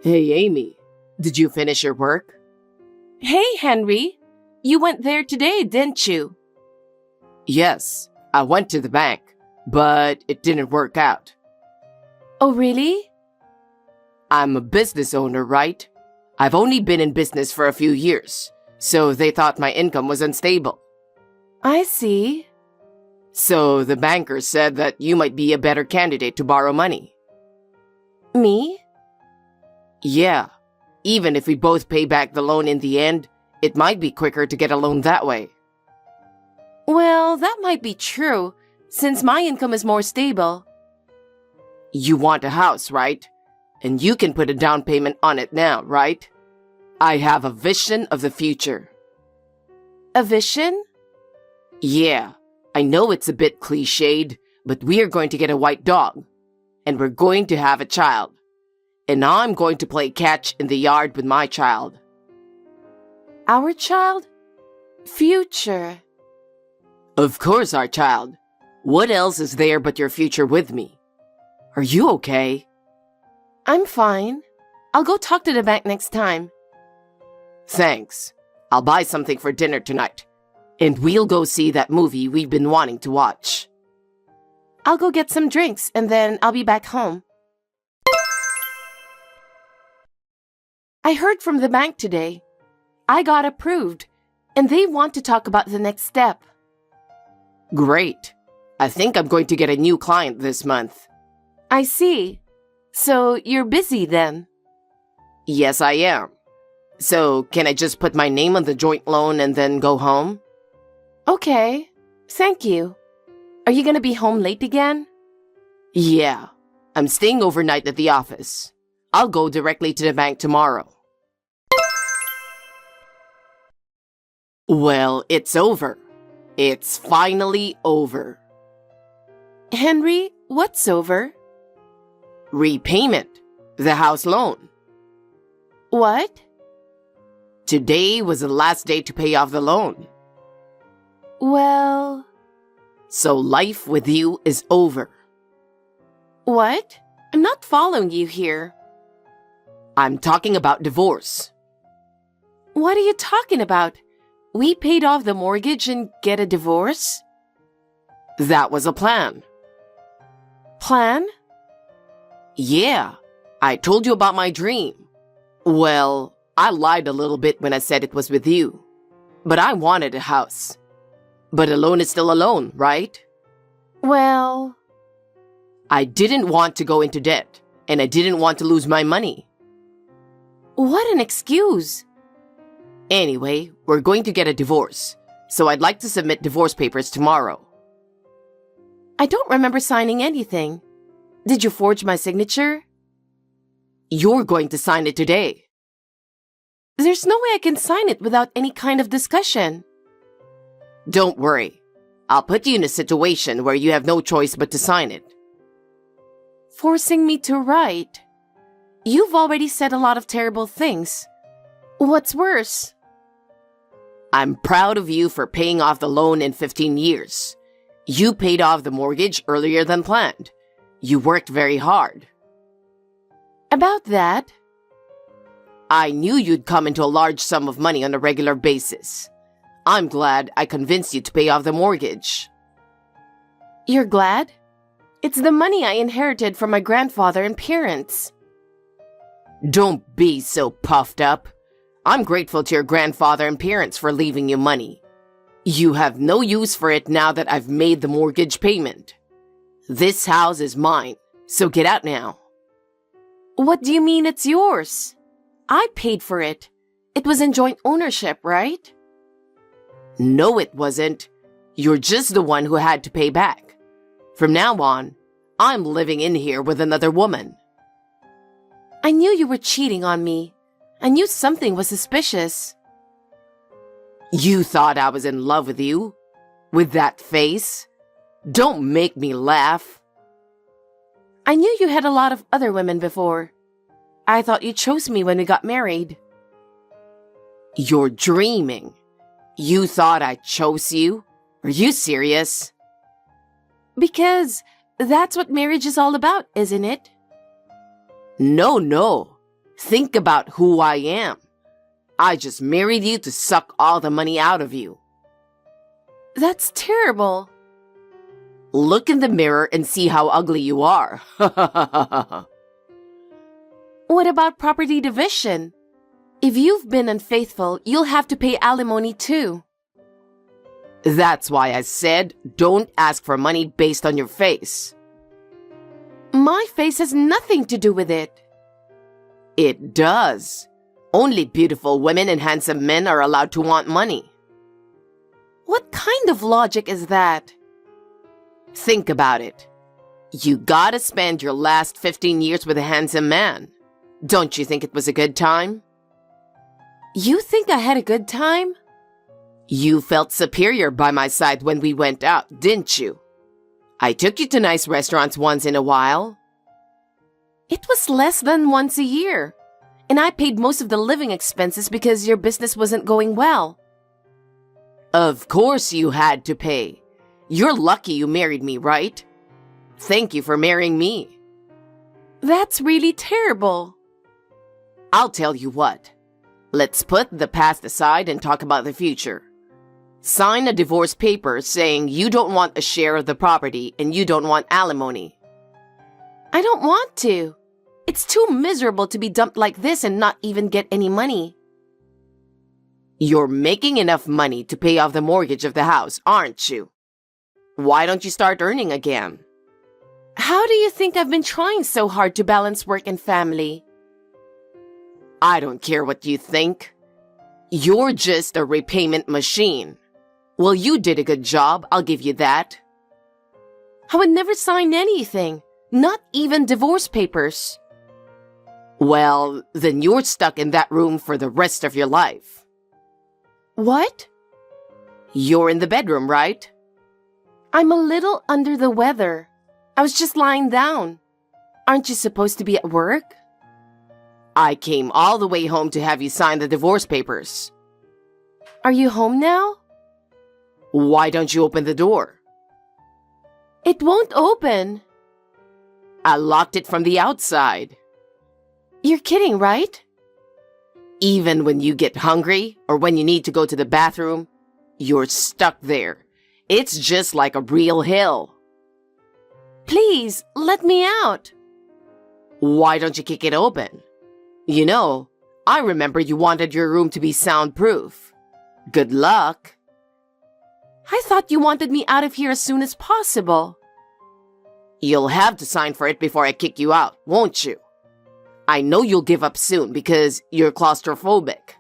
Hey, Amy, did you finish your work? Hey, Henry. You went there today, didn't you? Yes, I went to the bank, but it didn't work out. Oh, really? I'm a business owner, right? I've only been in business for a few years, so they thought my income was unstable. I see. So the banker said that you might be a better candidate to borrow money. Me? Yeah, even if we both pay back the loan in the end, it might be quicker to get a loan that way. Well, that might be true, since my income is more stable. You want a house, right? And you can put a down payment on it now, right? I have a vision of the future. A vision? Yeah, I know it's a bit cliched, but we are going to get a white dog. And we're going to have a child. And I'm going to play catch in the yard with my child. Our child? Future. Of course, our child. What else is there but your future with me? Are you okay? I'm fine. I'll go talk to the bank next time. Thanks. I'll buy something for dinner tonight. And we'll go see that movie we've been wanting to watch. I'll go get some drinks and then I'll be back home. I heard from the bank today. I got approved, and they want to talk about the next step. Great. I think I'm going to get a new client this month. I see. So you're busy then? Yes, I am. So can I just put my name on the joint loan and then go home? Okay. Thank you. Are you gonna be home late again? Yeah. I'm staying overnight at the office. I'll go directly to the bank tomorrow. Well, it's over. It's finally over. Henry, what's over? Repayment. The house loan. What? Today was the last day to pay off the loan. Well... So life with you is over. What? I'm not following you here. I'm talking about divorce. What are you talking about? We paid off the mortgage and get a divorce? That was a plan. Plan? Yeah, I told you about my dream. Well, I lied a little bit when I said it was with you. But I wanted a house. But a loan is still a loan, right? Well... I didn't want to go into debt, and I didn't want to lose my money. What an excuse. Anyway, we're going to get a divorce, so I'd like to submit divorce papers tomorrow. I don't remember signing anything. Did you forge my signature? You're going to sign it today. There's no way I can sign it without any kind of discussion. Don't worry. I'll put you in a situation where you have no choice but to sign it. Forcing me to write? You've already said a lot of terrible things. What's worse? I'm proud of you for paying off the loan in 15 years. You paid off the mortgage earlier than planned. You worked very hard. About that? I knew you'd come into a large sum of money on a regular basis. I'm glad I convinced you to pay off the mortgage. You're glad? It's the money I inherited from my grandfather and parents. Don't be so puffed up. I'm grateful to your grandfather and parents for leaving you money. You have no use for it now that I've made the mortgage payment. This house is mine, so get out now. What do you mean it's yours? I paid for it. It was in joint ownership, right? No, it wasn't. You're just the one who had to pay back. From now on, I'm living in here with another woman. I knew you were cheating on me. I knew something was suspicious. You thought I was in love with you? With that face? Don't make me laugh. I knew you had a lot of other women before. I thought you chose me when we got married. You're dreaming. You thought I chose you? Are you serious? Because that's what marriage is all about, isn't it? No. Think about who I am. I just married you to suck all the money out of you. That's terrible. Look in the mirror and see how ugly you are. What about property division? If you've been unfaithful, you'll have to pay alimony too. That's why I said don't ask for money based on your face. My face has nothing to do with it. It does. Only beautiful women and handsome men are allowed to want money. What kind of logic is that? Think about it. You gotta spend your last 15 years with a handsome man. Don't you think it was a good time? You think I had a good time? You felt superior by my side when we went out, didn't you? I took you to nice restaurants once in a while. It was less than once a year, and I paid most of the living expenses because your business wasn't going well. Of course you had to pay. You're lucky you married me, right? Thank you for marrying me. That's really terrible. I'll tell you what. Let's put the past aside and talk about the future. Sign a divorce paper saying you don't want a share of the property and you don't want alimony. I don't want to. It's too miserable to be dumped like this and not even get any money. You're making enough money to pay off the mortgage of the house, aren't you? Why don't you start earning again? How do you think I've been trying so hard to balance work and family? I don't care what you think. You're just a repayment machine. Well, you did a good job, I'll give you that. I would never sign anything, not even divorce papers. Well, then you're stuck in that room for the rest of your life. What? You're in the bedroom, right? I'm a little under the weather. I was just lying down. Aren't you supposed to be at work? I came all the way home to have you sign the divorce papers. Are you home now? Why don't you open the door? It won't open. I locked it from the outside. You're kidding, right? Even when you get hungry or when you need to go to the bathroom, you're stuck there. It's just like a real hill. Please, let me out. Why don't you kick it open? You know, I remember you wanted your room to be soundproof. Good luck. I thought you wanted me out of here as soon as possible. You'll have to sign for it before I kick you out, won't you? I know you'll give up soon because you're claustrophobic.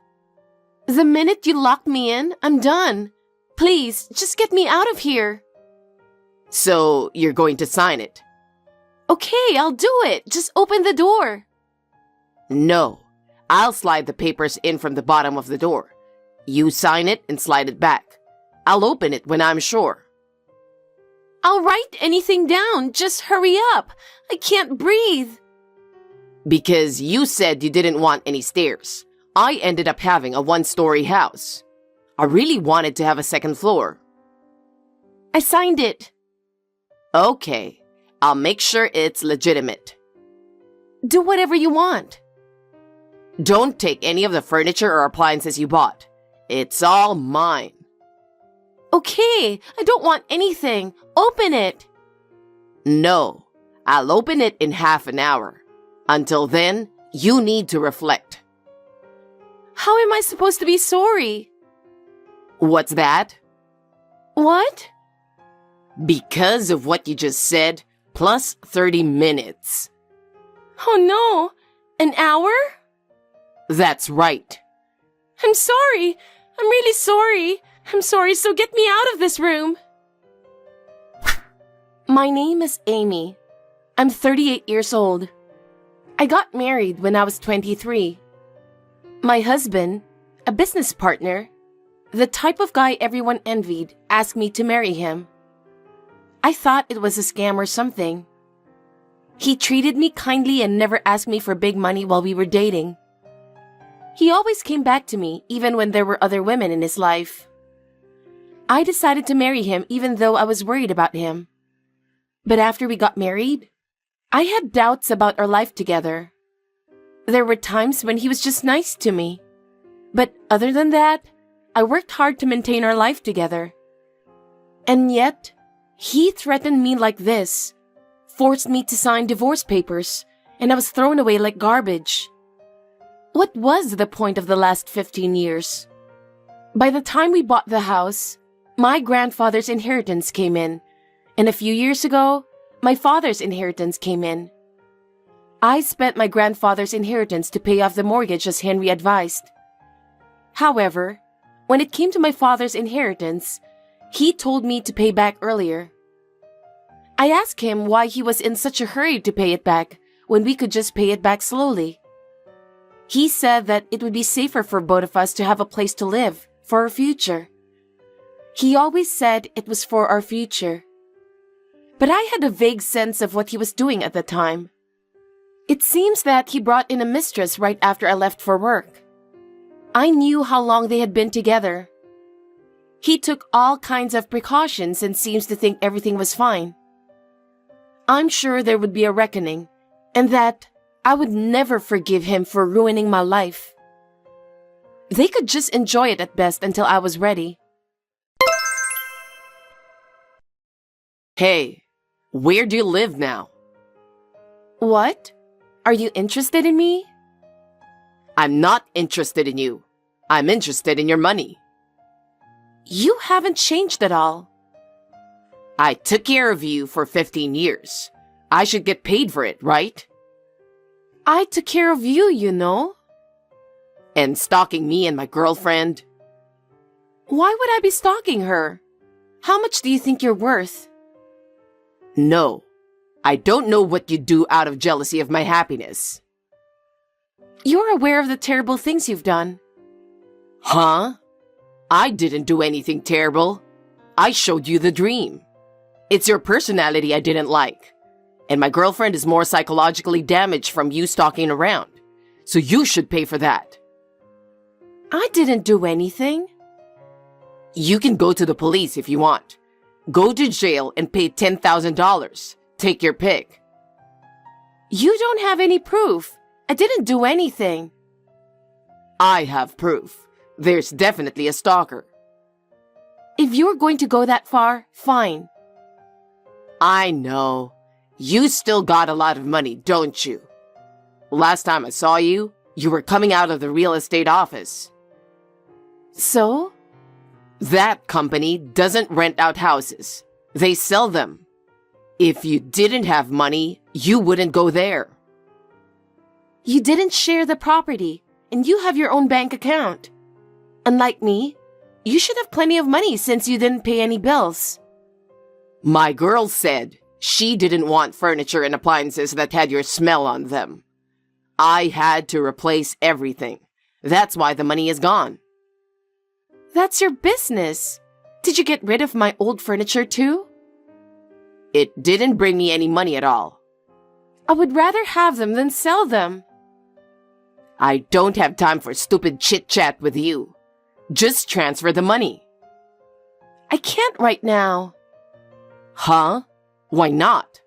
The minute you lock me in, I'm done. Please, just get me out of here. So, you're going to sign it? Okay, I'll do it. Just open the door. No, I'll slide the papers in from the bottom of the door. You sign it and slide it back. I'll open it when I'm sure. I'll write anything down. Just hurry up. I can't breathe. Because you said you didn't want any stairs. I ended up having a one-story house. I really wanted to have a second floor. I signed it. Okay, I'll make sure it's legitimate. Do whatever you want. Don't take any of the furniture or appliances you bought. It's all mine. Okay, I don't want anything. Open it. No, I'll open it in half an hour. Until then, you need to reflect. How am I supposed to be sorry? What's that? What? Because of what you just said, plus 30 minutes. Oh no, an hour? That's right. I'm sorry. I'm really sorry. I'm sorry, so get me out of this room. My name is Amy. I'm 38 years old. I got married when I was 23. My husband, a business partner, the type of guy everyone envied, asked me to marry him. I thought it was a scam or something. He treated me kindly and never asked me for big money while we were dating. He always came back to me, even when there were other women in his life. I decided to marry him even though I was worried about him. But after we got married, I had doubts about our life together. There were times when he was just nice to me. But other than that, I worked hard to maintain our life together. And yet, he threatened me like this, forced me to sign divorce papers, and I was thrown away like garbage. What was the point of the last 15 years? By the time we bought the house, my grandfather's inheritance came in, and a few years ago, my father's inheritance came in. I spent my grandfather's inheritance to pay off the mortgage as Henry advised. However, when it came to my father's inheritance, he told me to pay back earlier. I asked him why he was in such a hurry to pay it back when we could just pay it back slowly. He said that it would be safer for both of us to have a place to live, for our future. He always said it was for our future. But I had a vague sense of what he was doing at the time. It seems that he brought in a mistress right after I left for work. I knew how long they had been together. He took all kinds of precautions and seems to think everything was fine. I'm sure there would be a reckoning, and that I would never forgive him for ruining my life. They could just enjoy it at best until I was ready. Hey, where do you live now? What? Are you interested in me? I'm not interested in you. I'm interested in your money. You haven't changed at all. I took care of you for 15 years. I should get paid for it, right? I took care of you, you know. And stalking me and my girlfriend? Why would I be stalking her? How much do you think you're worth? No, I don't know what you do out of jealousy of my happiness. You're aware of the terrible things you've done. Huh? I didn't do anything terrible. I showed you the dream. It's your personality I didn't like. And my girlfriend is more psychologically damaged from you stalking around. So you should pay for that. I didn't do anything. You can go to the police if you want. Go to jail and pay $10,000. Take your pick. You don't have any proof. I didn't do anything. I have proof. There's definitely a stalker. If you're going to go that far, fine. I know. You still got a lot of money, don't you? Last time I saw you, you were coming out of the real estate office. So? That company doesn't rent out houses. They sell them. If you didn't have money, you wouldn't go there. You didn't share the property, and you have your own bank account. Unlike me, you should have plenty of money since you didn't pay any bills. My girl said she didn't want furniture and appliances that had your smell on them. I had to replace everything. That's why the money is gone. That's your business. Did you get rid of my old furniture too? It didn't bring me any money at all. I would rather have them than sell them. I don't have time for stupid chit-chat with you. Just transfer the money. I can't right now. Huh? Why not?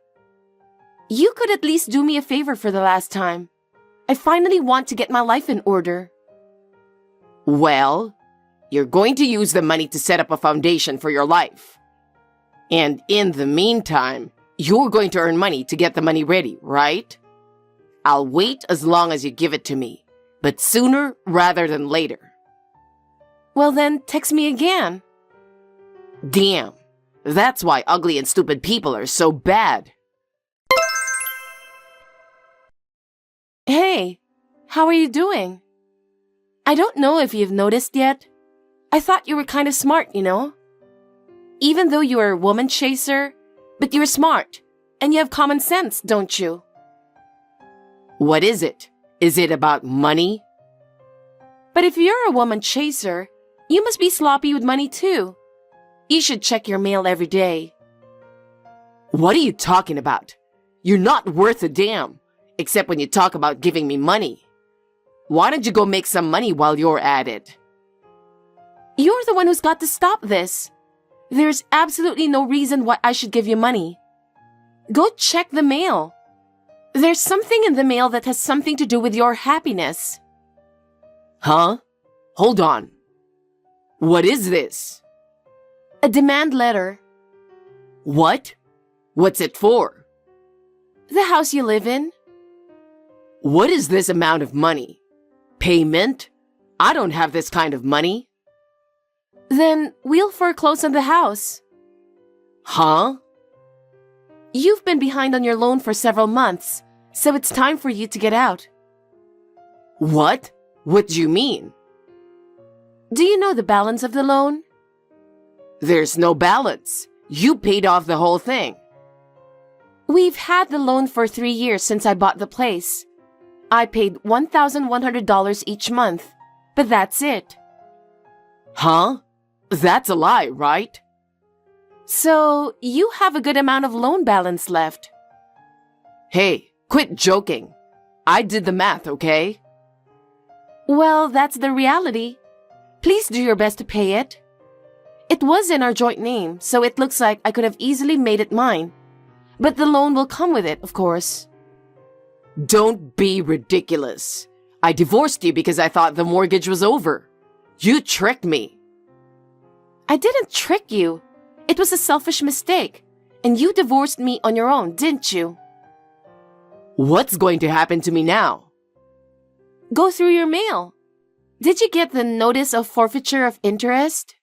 You could at least do me a favor for the last time. I finally want to get my life in order. Well, you're going to use the money to set up a foundation for your life. And in the meantime, you're going to earn money to get the money ready, right? I'll wait as long as you give it to me, but sooner rather than later. Well then, text me again. Damn, that's why ugly and stupid people are so bad. Hey, how are you doing? I don't know if you've noticed yet. I thought you were kind of smart, you know? Even though you're a woman chaser, but you're smart, and you have common sense, don't you? What is it? Is it about money? But if you're a woman chaser, you must be sloppy with money too. You should check your mail every day. What are you talking about? You're not worth a damn, except when you talk about giving me money. Why don't you go make some money while you're at it? You're the one who's got to stop this. There's absolutely no reason why I should give you money. Go check the mail. There's something in the mail that has something to do with your happiness. Huh? Hold on. What is this? A demand letter. What? What's it for? The house you live in. What is this amount of money? Payment? I don't have this kind of money. Then we'll foreclose on the house. Huh? You've been behind on your loan for several months, so it's time for you to get out. What? What do you mean? Do you know the balance of the loan? There's no balance. You paid off the whole thing. We've had the loan for 3 years since I bought the place. I paid $1,100 each month, but that's it. Huh? That's a lie, right? So, you have a good amount of loan balance left. Hey, quit joking. I did the math, okay? Well, that's the reality. Please do your best to pay it. It was in our joint name, so it looks like I could have easily made it mine. But the loan will come with it, of course. Don't be ridiculous. I divorced you because I thought the mortgage was over. You tricked me. I didn't trick you. It was a selfish mistake. And you divorced me on your own, didn't you? What's going to happen to me now? Go through your mail. Did you get the notice of forfeiture of interest?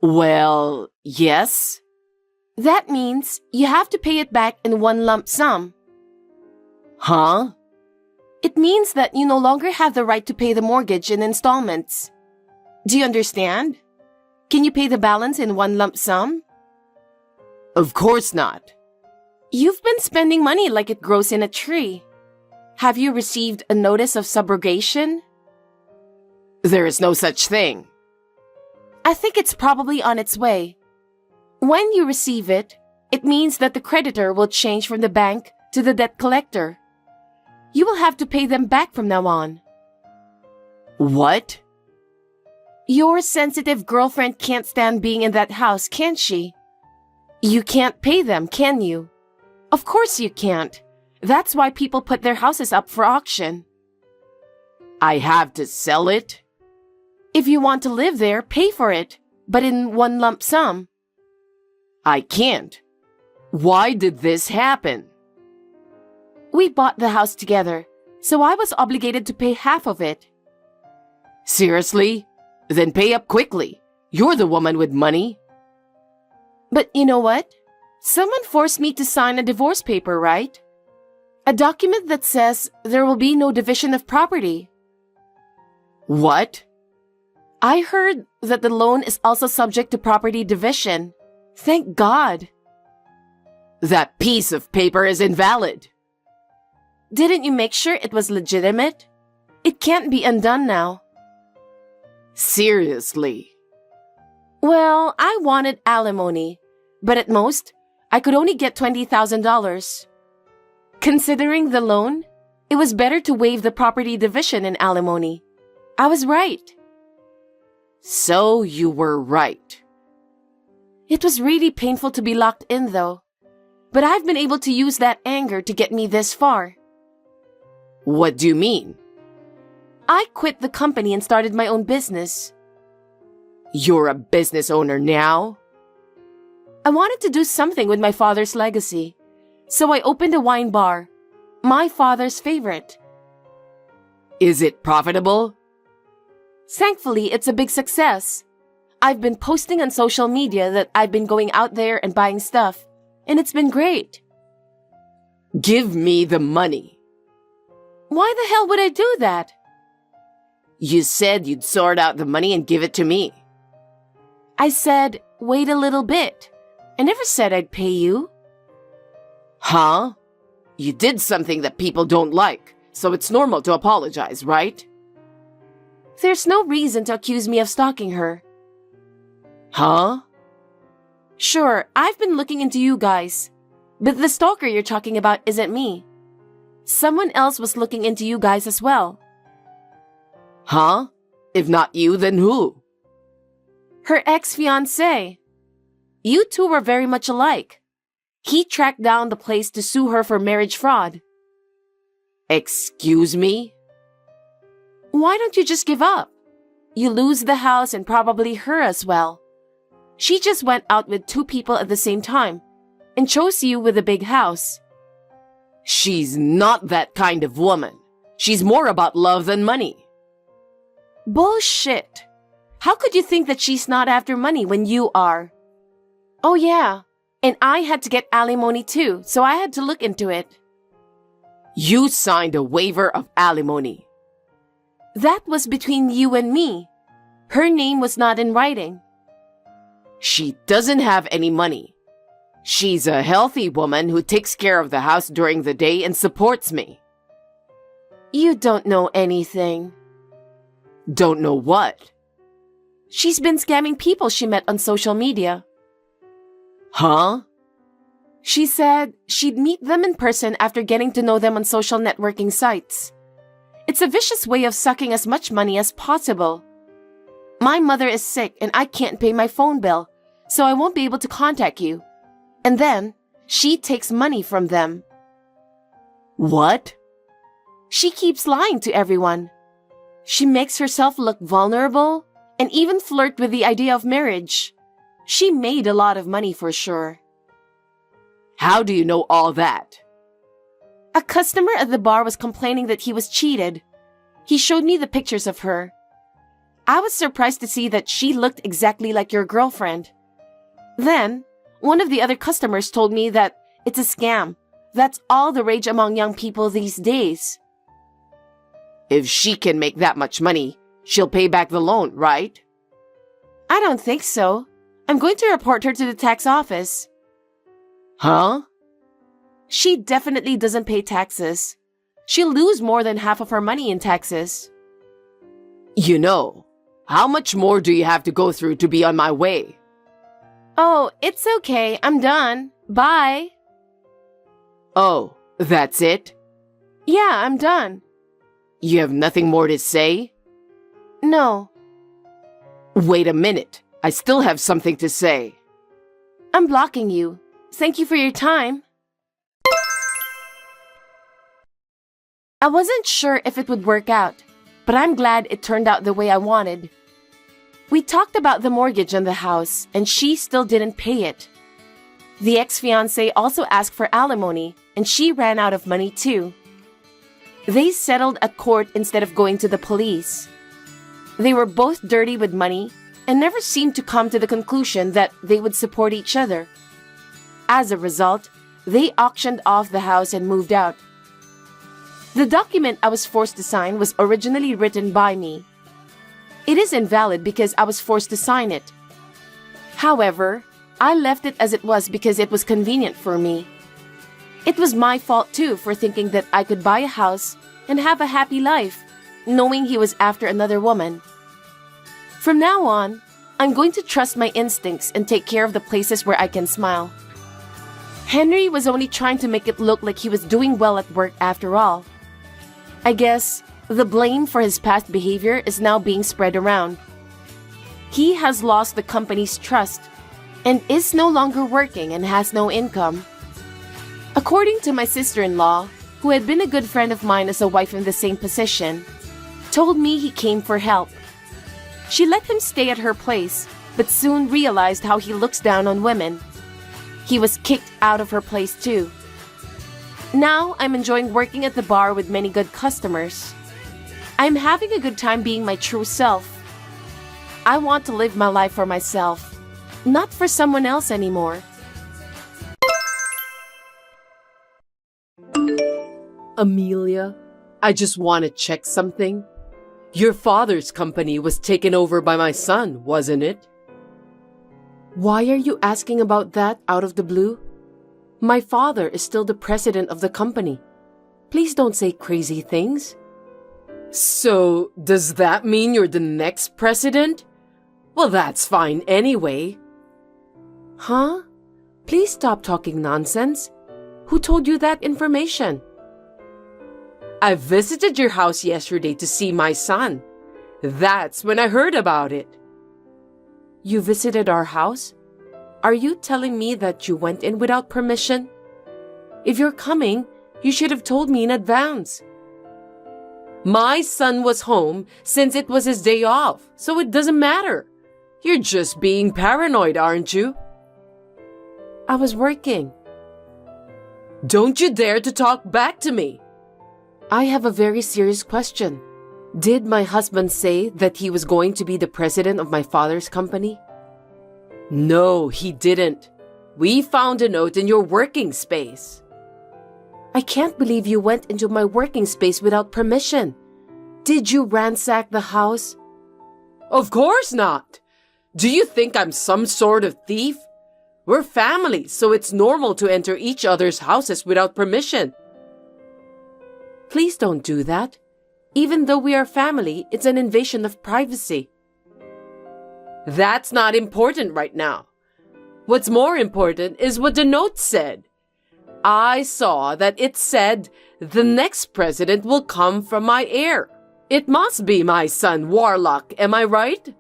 Well, yes. That means you have to pay it back in one lump sum. Huh? It means that you no longer have the right to pay the mortgage in installments. Do you understand? Can you pay the balance in one lump sum? Of course not. You've been spending money like it grows in a tree. Have you received a notice of subrogation? There is no such thing. I think it's probably on its way. When you receive it, it means that the creditor will change from the bank to the debt collector. You will have to pay them back from now on. What? Your sensitive girlfriend can't stand being in that house, can she? You can't pay them, can you? Of course you can't. That's why people put their houses up for auction. I have to sell it? If you want to live there, pay for it, but in one lump sum. I can't. Why did this happen? We bought the house together, so I was obligated to pay half of it. Seriously? Then pay up quickly. You're the woman with money. But you know what? Someone forced me to sign a divorce paper, right? A document that says there will be no division of property. What? I heard that the loan is also subject to property division. Thank God. That piece of paper is invalid. Didn't you make sure it was legitimate? It can't be undone now. Seriously? Well, I wanted alimony, but at most, I could only get $20,000. Considering the loan, it was better to waive the property division in alimony. I was right. So you were right. It was really painful to be locked in, though. But I've been able to use that anger to get me this far. What do you mean? I quit the company and started my own business. You're a business owner now? I wanted to do something with my father's legacy, so I opened a wine bar, my father's favorite. Is it profitable? Thankfully, it's a big success. I've been posting on social media that I've been going out there and buying stuff, and it's been great. Give me the money. Why the hell would I do that? You said you'd sort out the money and give it to me. I said, wait a little bit. I never said I'd pay you. Huh? You did something that people don't like, so it's normal to apologize, right? There's no reason to accuse me of stalking her. Huh? Sure, I've been looking into you guys, but the stalker you're talking about isn't me. Someone else was looking into you guys as well. Huh? If not you, then who? Her ex-fiancé. You two were very much alike. He tracked down the place to sue her for marriage fraud. Excuse me? Why don't you just give up? You lose the house and probably her as well. She just went out with 2 people at the same time and chose you with a big house. She's not that kind of woman. She's more about love than money. Bullshit. How could you think that she's not after money when you are? Oh yeah, and I had to get alimony too, so I had to look into it. You signed a waiver of alimony. That was between you and me. Her name was not in writing. She doesn't have any money. She's a healthy woman who takes care of the house during the day and supports me. You don't know anything. Don't know what? She's been scamming people she met on social media. Huh? She said she'd meet them in person after getting to know them on social networking sites. It's a vicious way of sucking as much money as possible. My mother is sick and I can't pay my phone bill, so I won't be able to contact you. And then, she takes money from them. What? She keeps lying to everyone. She makes herself look vulnerable and even flirt with the idea of marriage. She made a lot of money for sure. How do you know all that? A customer at the bar was complaining that he was cheated. He showed me the pictures of her. I was surprised to see that she looked exactly like your girlfriend. Then, one of the other customers told me that it's a scam. That's all the rage among young people these days. If she can make that much money, she'll pay back the loan, right? I don't think so. I'm going to report her to the tax office. Huh? She definitely doesn't pay taxes. She'll lose more than half of her money in taxes. You know, how much more do you have to go through to be on my way? Oh, it's okay. I'm done. Bye. Oh, that's it? Yeah, I'm done. You have nothing more to say? No. Wait a minute. I still have something to say. I'm blocking you. Thank you for your time. I wasn't sure if it would work out, but I'm glad it turned out the way I wanted. We talked about the mortgage on the house, and she still didn't pay it. The ex-fiancé also asked for alimony, and she ran out of money too. They settled at court instead of going to the police. They were both dirty with money and never seemed to come to the conclusion that they would support each other. As a result, they auctioned off the house and moved out. The document I was forced to sign was originally written by me. It is invalid because I was forced to sign it. However, I left it as it was because it was convenient for me. It was my fault too for thinking that I could buy a house and have a happy life, knowing he was after another woman. From now on, I'm going to trust my instincts and take care of the places where I can smile. Henry was only trying to make it look like he was doing well at work after all. I guess the blame for his past behavior is now being spread around. He has lost the company's trust and is no longer working and has no income. According to my sister-in-law, who had been a good friend of mine as a wife in the same position, told me he came for help. She let him stay at her place, but soon realized how he looks down on women. He was kicked out of her place too. Now I'm enjoying working at the bar with many good customers. I'm having a good time being my true self. I want to live my life for myself, not for someone else anymore. Amelia, I just want to check something. Your father's company was taken over by my son, wasn't it? Why are you asking about that out of the blue? My father is still the president of the company. Please don't say crazy things. So, does that mean you're the next president? Well, that's fine anyway. Huh? Please stop talking nonsense. Who told you that information? I visited your house yesterday to see my son. That's when I heard about it. You visited our house? Are you telling me that you went in without permission? If you're coming, you should have told me in advance. My son was home since it was his day off, so it doesn't matter. You're just being paranoid, aren't you? I was working. Don't you dare to talk back to me. I have a very serious question. Did my husband say that he was going to be the president of my father's company? No, he didn't. We found a note in your working space. I can't believe you went into my working space without permission. Did you ransack the house? Of course not. Do you think I'm some sort of thief? We're family, so it's normal to enter each other's houses without permission. Please don't do that. Even though we are family, it's an invasion of privacy. That's not important right now. What's more important is what the note said. I saw that it said the next president will come from my heir. It must be my son, Warlock, am I right?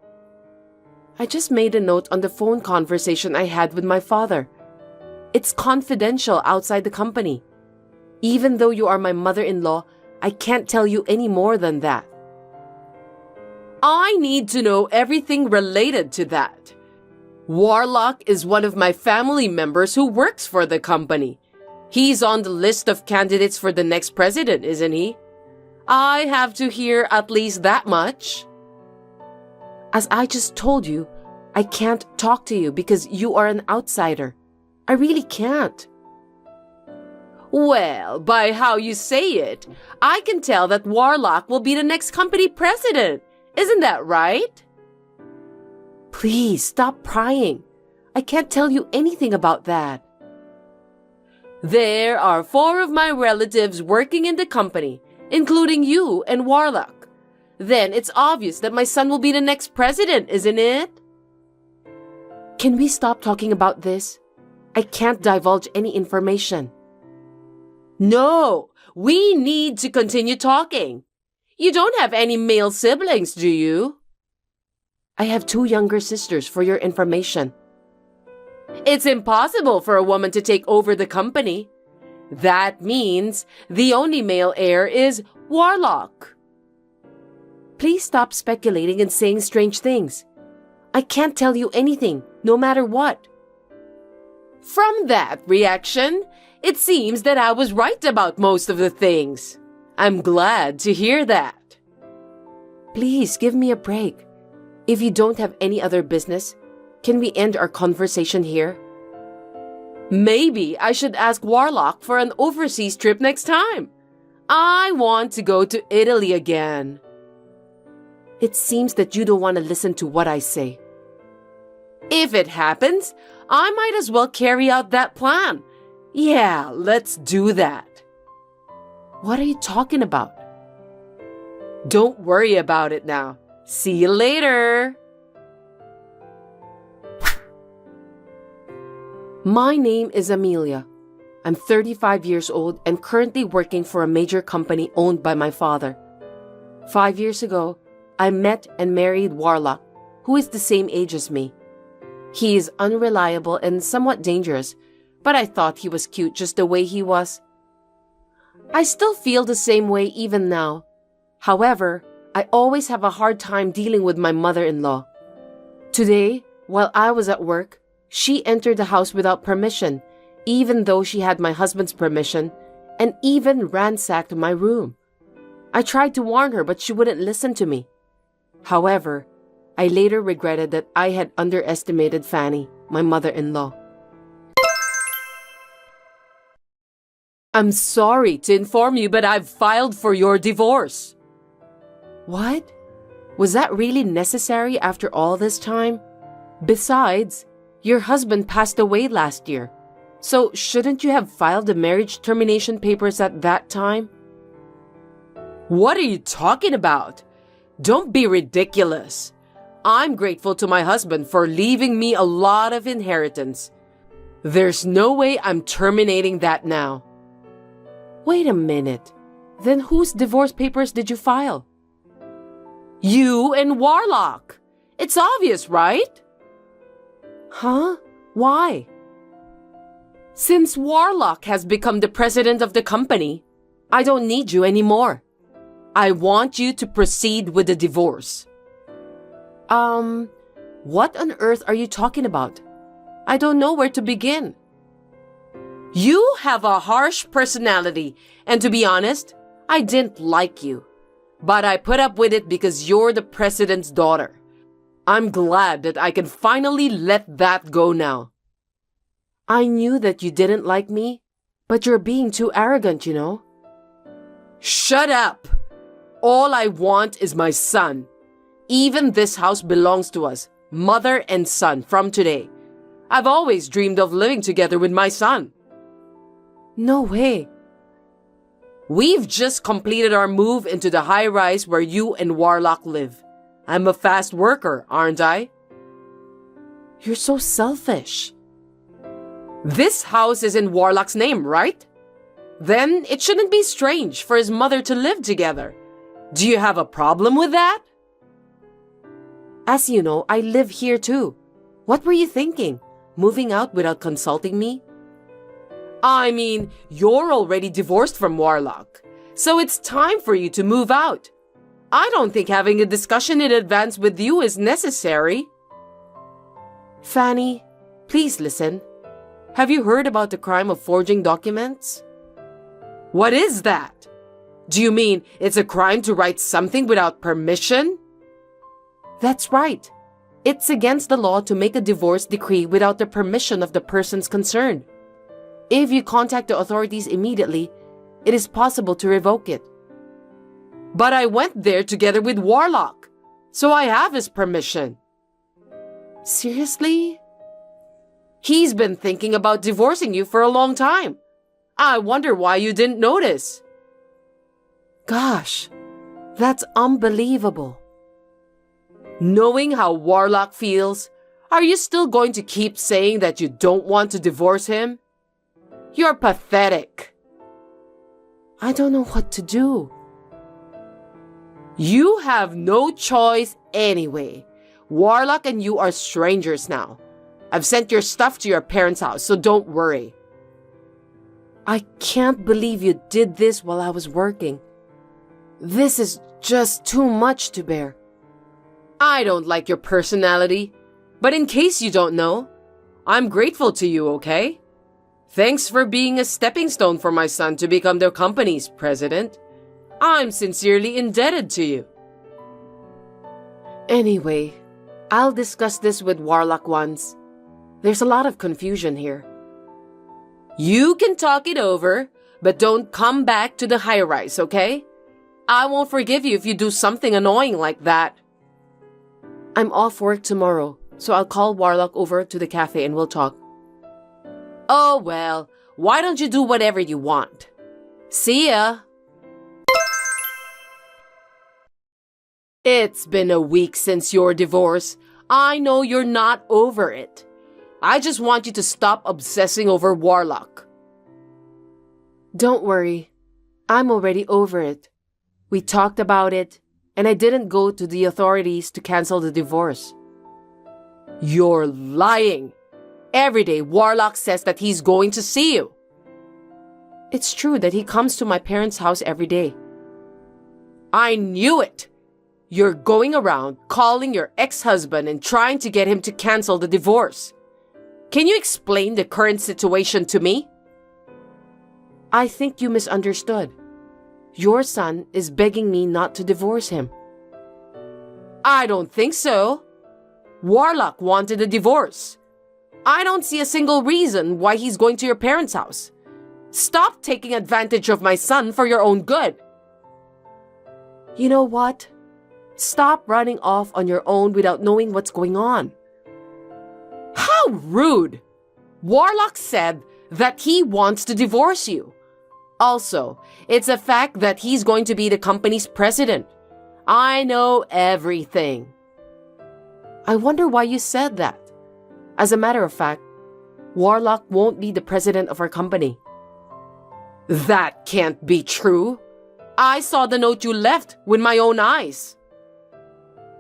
I just made a note on the phone conversation I had with my father. It's confidential outside the company. Even though you are my mother-in-law, I can't tell you any more than that. I need to know everything related to that. Warlock is one of my family members who works for the company. He's on the list of candidates for the next president, isn't he? I have to hear at least that much. As I just told you, I can't talk to you because you are an outsider. I really can't. Well, by how you say it, I can tell that Warlock will be the next company president. Isn't that right? Please stop prying. I can't tell you anything about that. There are 4 of my relatives working in the company, including you and Warlock. Then it's obvious that my son will be the next president, isn't it? Can we stop talking about this? I can't divulge any information. No, we need to continue talking. You don't have any male siblings, do you? I have 2 younger sisters, for your information. It's impossible for a woman to take over the company. That means the only male heir is Warlock. Please stop speculating and saying strange things. I can't tell you anything, no matter what. From that reaction, it seems that I was right about most of the things. I'm glad to hear that. Please give me a break. If you don't have any other business, can we end our conversation here? Maybe I should ask Warlock for an overseas trip next time. I want to go to Italy again. It seems that you don't want to listen to what I say. If it happens, I might as well carry out that plan. Yeah, let's do that. What are you talking about? Don't worry about it now. See you later. My name is Amelia. I'm 35 years old and currently working for a major company owned by my father. 5 years ago, I met and married Warlock, who is the same age as me. He is unreliable and somewhat dangerous, but I thought he was cute just the way he was. I still feel the same way even now. However, I always have a hard time dealing with my mother-in-law. Today, while I was at work, she entered the house without permission, even though she had my husband's permission, and even ransacked my room. I tried to warn her, but she wouldn't listen to me. However, I later regretted that I had underestimated Fanny, my mother-in-law. I'm sorry to inform you, but I've filed for your divorce. What? Was that really necessary after all this time? Besides, your husband passed away last year. So shouldn't you have filed the marriage termination papers at that time? What are you talking about? Don't be ridiculous. I'm grateful to my husband for leaving me a lot of inheritance. There's no way I'm terminating that now. Wait a minute. Then whose divorce papers did you file? You and Warlock. It's obvious, right? Huh? Why? Since Warlock has become the president of the company, I don't need you anymore. I want you to proceed with the divorce. What on earth are you talking about? I don't know where to begin. You have a harsh personality, and to be honest, I didn't like you. But I put up with it because you're the president's daughter. I'm glad that I can finally let that go now. I knew that you didn't like me, but you're being too arrogant, you know. Shut up! All I want is my son. Even this house belongs to us, mother and son, from today. I've always dreamed of living together with my son. No way. We've just completed our move into the high-rise where you and Warlock live. I'm a fast worker, aren't I? You're so selfish. This house is in Warlock's name, right? Then it shouldn't be strange for his mother to live together. Do you have a problem with that? As you know, I live here too. What were you thinking? Moving out without consulting me? I mean, you're already divorced from Warlock, so it's time for you to move out. I don't think having a discussion in advance with you is necessary. Fanny, please listen. Have you heard about the crime of forging documents? What is that? Do you mean it's a crime to write something without permission? That's right. It's against the law to make a divorce decree without the permission of the persons concerned. If you contact the authorities immediately, it is possible to revoke it. But I went there together with Warlock, so I have his permission. Seriously? He's been thinking about divorcing you for a long time. I wonder why you didn't notice. Gosh, that's unbelievable. Knowing how Warlock feels, are you still going to keep saying that you don't want to divorce him? You're pathetic. I don't know what to do. You have no choice anyway. Warlock and you are strangers now. I've sent your stuff to your parents' house, so don't worry. I can't believe you did this while I was working. This is just too much to bear. I don't like your personality, but in case you don't know, I'm grateful to you, okay? Thanks for being a stepping stone for my son to become the company's president. I'm sincerely indebted to you. Anyway, I'll discuss this with Warlock once. There's a lot of confusion here. You can talk it over, but don't come back to the high-rise, okay? I won't forgive you if you do something annoying like that. I'm off work tomorrow, so I'll call Warlock over to the cafe and we'll talk. Oh well, why don't you do whatever you want? See ya! It's been a week since your divorce. I know you're not over it. I just want you to stop obsessing over Warlock. Don't worry. I'm already over it. We talked about it, and I didn't go to the authorities to cancel the divorce. You're lying. Every day, Warlock says that he's going to see you. It's true that he comes to my parents' house every day. I knew it. You're going around calling your ex-husband and trying to get him to cancel the divorce. Can you explain the current situation to me? I think you misunderstood. Your son is begging me not to divorce him. I don't think so. Warlock wanted a divorce. I don't see a single reason why he's going to your parents' house. Stop taking advantage of my son for your own good. You know what? Stop running off on your own without knowing what's going on. How rude! Warlock said that he wants to divorce you. Also, it's a fact that he's going to be the company's president. I know everything. I wonder why you said that. As a matter of fact, Warlock won't be the president of our company. That can't be true. I saw the note you left with my own eyes.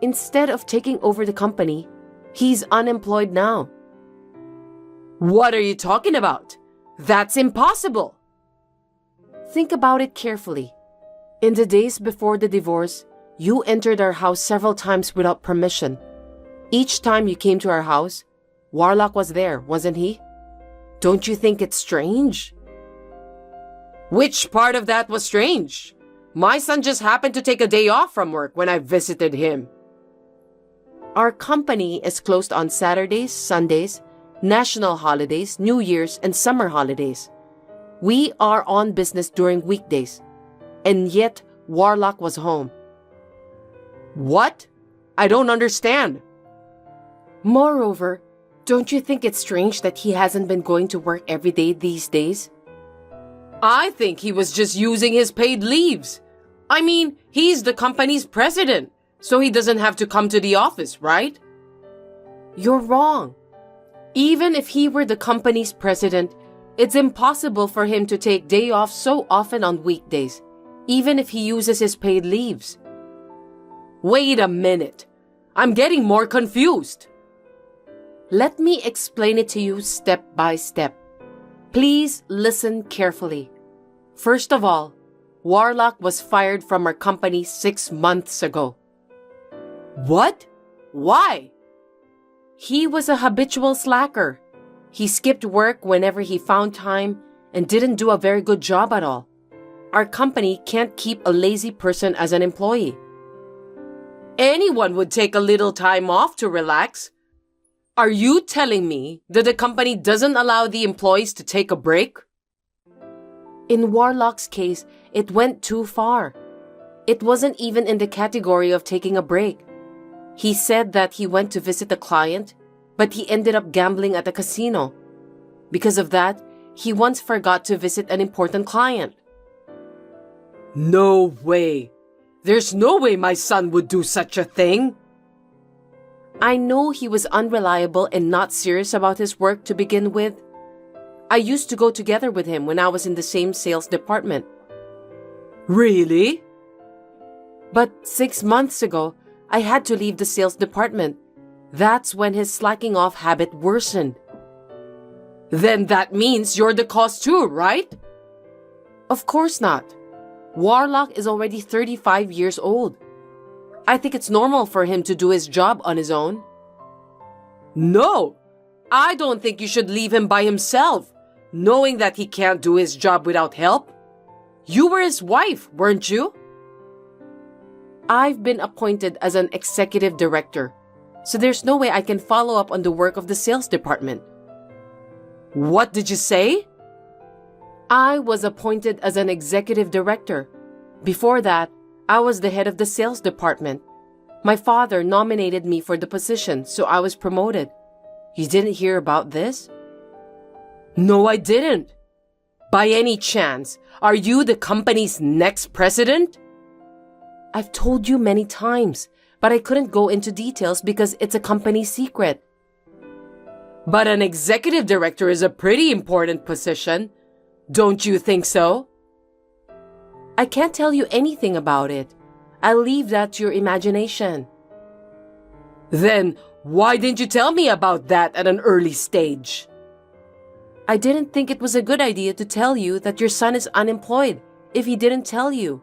Instead of taking over the company, he's unemployed now. What are you talking about? That's impossible. Think about it carefully. In the days before the divorce, you entered our house several times without permission. Each time you came to our house, Warlock was there, wasn't he? Don't you think it's strange? Which part of that was strange? My son just happened to take a day off from work when I visited him. Our company is closed on Saturdays, Sundays, national holidays, New Year's, and summer holidays. We are on business during weekdays, and yet Warlock was home. What? I don't understand. Moreover, don't you think it's strange that he hasn't been going to work every day these days? I think he was just using his paid leaves. I mean, he's the company's president, so he doesn't have to come to the office, right? You're wrong. Even if he were the company's president, it's impossible for him to take day off so often on weekdays, even if he uses his paid leaves. Wait a minute. I'm getting more confused. Let me explain it to you step by step. Please listen carefully. First of all, Warlock was fired from our company 6 months ago. What? Why? He was a habitual slacker. He skipped work whenever he found time and didn't do a very good job at all. Our company can't keep a lazy person as an employee. Anyone would take a little time off to relax. Are you telling me that the company doesn't allow the employees to take a break? In Warlock's case, it went too far. It wasn't even in the category of taking a break. He said that he went to visit a client, but he ended up gambling at a casino. Because of that, he once forgot to visit an important client. No way. There's no way my son would do such a thing. I know he was unreliable and not serious about his work to begin with. I used to go together with him when I was in the same sales department. Really? But 6 months ago, I had to leave the sales department. That's when his slacking off habit worsened. Then that means you're the cause too, right? Of course not. Warlock is already 35 years old. I think it's normal for him to do his job on his own. No, I don't think you should leave him by himself, knowing that he can't do his job without help. You were his wife, weren't you? I've been appointed as an executive director, so there's no way I can follow up on the work of the sales department. What did you say? I was appointed as an executive director. Before that, I was the head of the sales department. My father nominated me for the position, so I was promoted. You didn't hear about this? No, I didn't. By any chance, are you the company's next president? I've told you many times, but I couldn't go into details because it's a company secret. But an executive director is a pretty important position. Don't you think so? I can't tell you anything about it. I'll leave that to your imagination. Then why didn't you tell me about that at an early stage? I didn't think it was a good idea to tell you that your son is unemployed if he didn't tell you.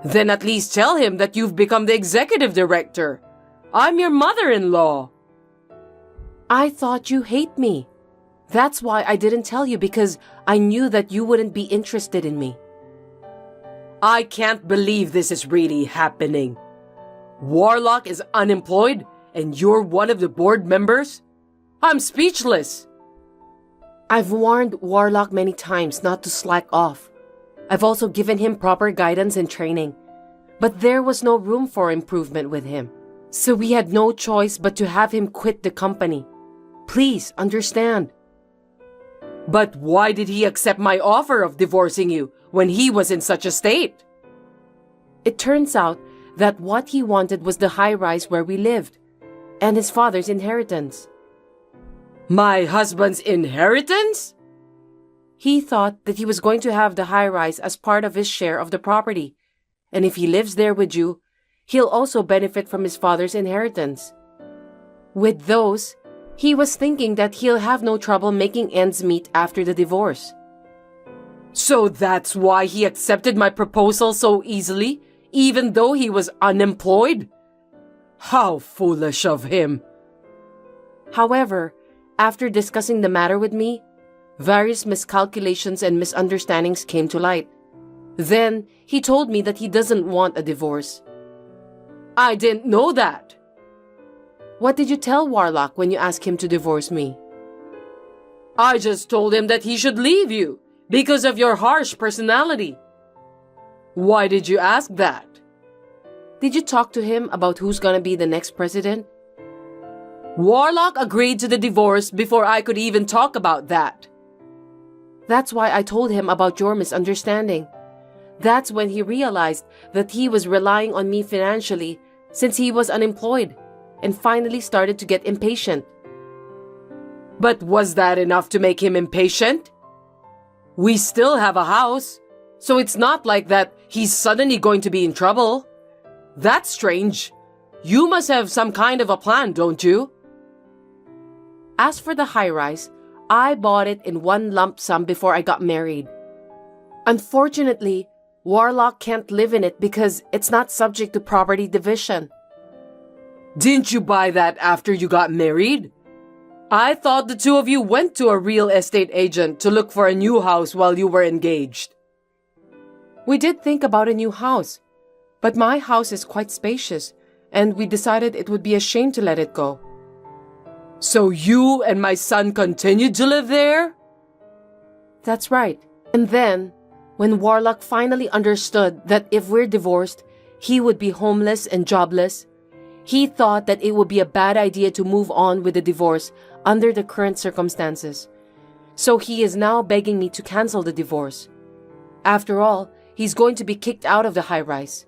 Then at least tell him that you've become the executive director. I'm your mother-in-law. I thought you hate me. That's why I didn't tell you, because I knew that you wouldn't be interested in me. I can't believe this is really happening. Warlock is unemployed and you're one of the board members? I'm speechless. I've warned Warlock many times not to slack off. I've also given him proper guidance and training. But there was no room for improvement with him. So we had no choice but to have him quit the company. Please understand. But why did he accept my offer of divorcing you when he was in such a state? It turns out that what he wanted was the high-rise where we lived, and his father's inheritance. My husband's inheritance? He thought that he was going to have the high-rise as part of his share of the property, and if he lives there with you, he'll also benefit from his father's inheritance. With those, he was thinking that he'll have no trouble making ends meet after the divorce. So that's why he accepted my proposal so easily, even though he was unemployed? How foolish of him. However, after discussing the matter with me, various miscalculations and misunderstandings came to light. Then, he told me that he doesn't want a divorce. I didn't know that. What did you tell Warlock when you asked him to divorce me? I just told him that he should leave you because of your harsh personality. Why did you ask that? Did you talk to him about who's gonna be the next president? Warlock agreed to the divorce before I could even talk about that. That's why I told him about your misunderstanding. That's when he realized that he was relying on me financially since he was unemployed and finally started to get impatient. But was that enough to make him impatient? We still have a house, so it's not like that he's suddenly going to be in trouble. That's strange. You must have some kind of a plan, don't you? As for the high-rise, I bought it in one lump sum before I got married. Unfortunately, Warlock can't live in it because it's not subject to property division. Didn't you buy that after you got married? I thought the two of you went to a real estate agent to look for a new house while you were engaged. We did think about a new house, but my house is quite spacious, and we decided it would be a shame to let it go. So you and my son continued to live there? That's right. And then, when Warlock finally understood that if we're divorced, he would be homeless and jobless, he thought that it would be a bad idea to move on with the divorce under the current circumstances. So he is now begging me to cancel the divorce. After all, he's going to be kicked out of the high-rise.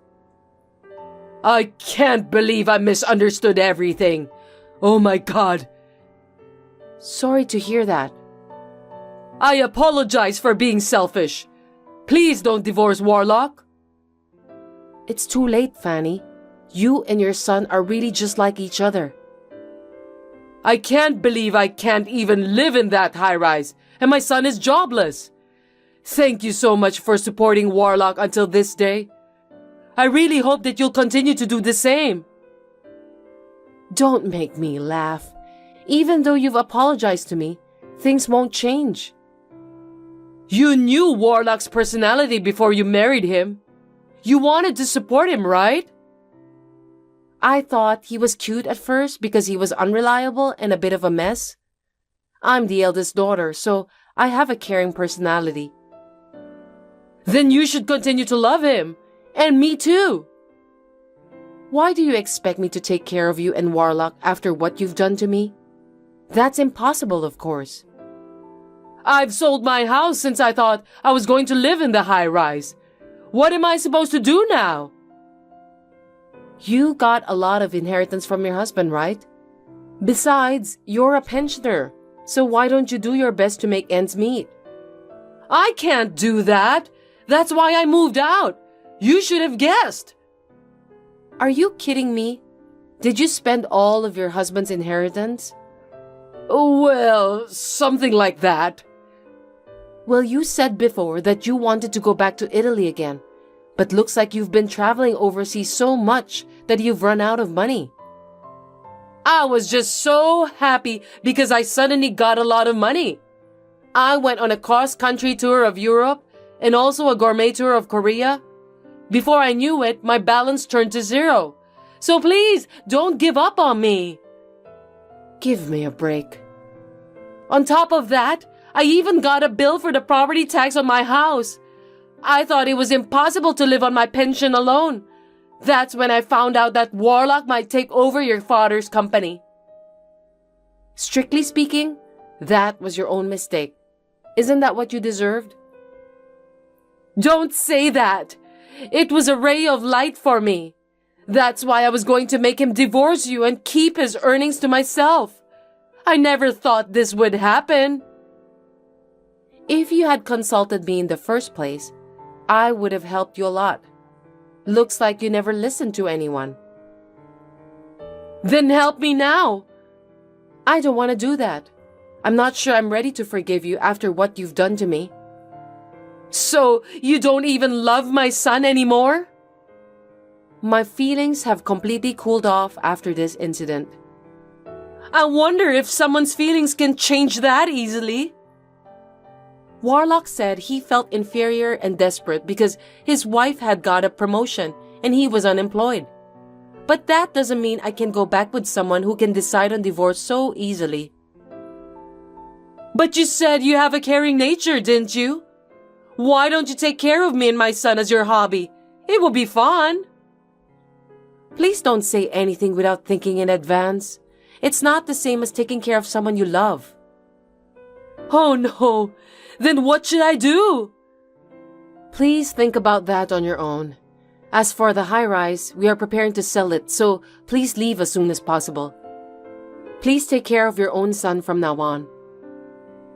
I can't believe I misunderstood everything. Oh my God. Sorry to hear that. I apologize for being selfish. Please don't divorce Warlock. It's too late, Fanny. You and your son are really just like each other. I can't believe I can't even live in that high-rise, and my son is jobless. Thank you so much for supporting Warlock until this day. I really hope that you'll continue to do the same. Don't make me laugh. Even though you've apologized to me, things won't change. You knew Warlock's personality before you married him. You wanted to support him, right? I thought he was cute at first because he was unreliable and a bit of a mess. I'm the eldest daughter, so I have a caring personality. Then you should continue to love him. And me too. Why do you expect me to take care of you and Warlock after what you've done to me? That's impossible, of course. I've sold my house since I thought I was going to live in the high-rise. What am I supposed to do now? You got a lot of inheritance from your husband, right? Besides, you're a pensioner, so why don't you do your best to make ends meet? I can't do that. That's why I moved out. You should have guessed. Are you kidding me? Did you spend all of your husband's inheritance? Well, something like that. Well, you said before that you wanted to go back to Italy again, but looks like you've been traveling overseas so much that you've run out of money. I was just so happy because I suddenly got a lot of money. I went on a cross-country tour of Europe and also a gourmet tour of Korea. Before I knew it, my balance turned to zero. So please, don't give up on me. Give me a break. On top of that, I even got a bill for the property tax on my house. I thought it was impossible to live on my pension alone. That's when I found out that Warlock might take over your father's company. Strictly speaking, that was your own mistake. Isn't that what you deserved? Don't say that. It was a ray of light for me. That's why I was going to make him divorce you and keep his earnings to myself. I never thought this would happen. If you had consulted me in the first place, I would have helped you a lot. Looks like you never listened to anyone. Then help me now. I don't want to do that. I'm not sure I'm ready to forgive you after what you've done to me. So, you don't even love my son anymore? My feelings have completely cooled off after this incident. I wonder if someone's feelings can change that easily. Warlock said he felt inferior and desperate because his wife had got a promotion and he was unemployed. But that doesn't mean I can go back with someone who can decide on divorce so easily. But you said you have a caring nature, didn't you? Why don't you take care of me and my son as your hobby? It will be fun. Please don't say anything without thinking in advance. It's not the same as taking care of someone you love. Oh no, then what should I do? Please think about that on your own. As for the high-rise, we are preparing to sell it, so please leave as soon as possible. Please take care of your own son from now on.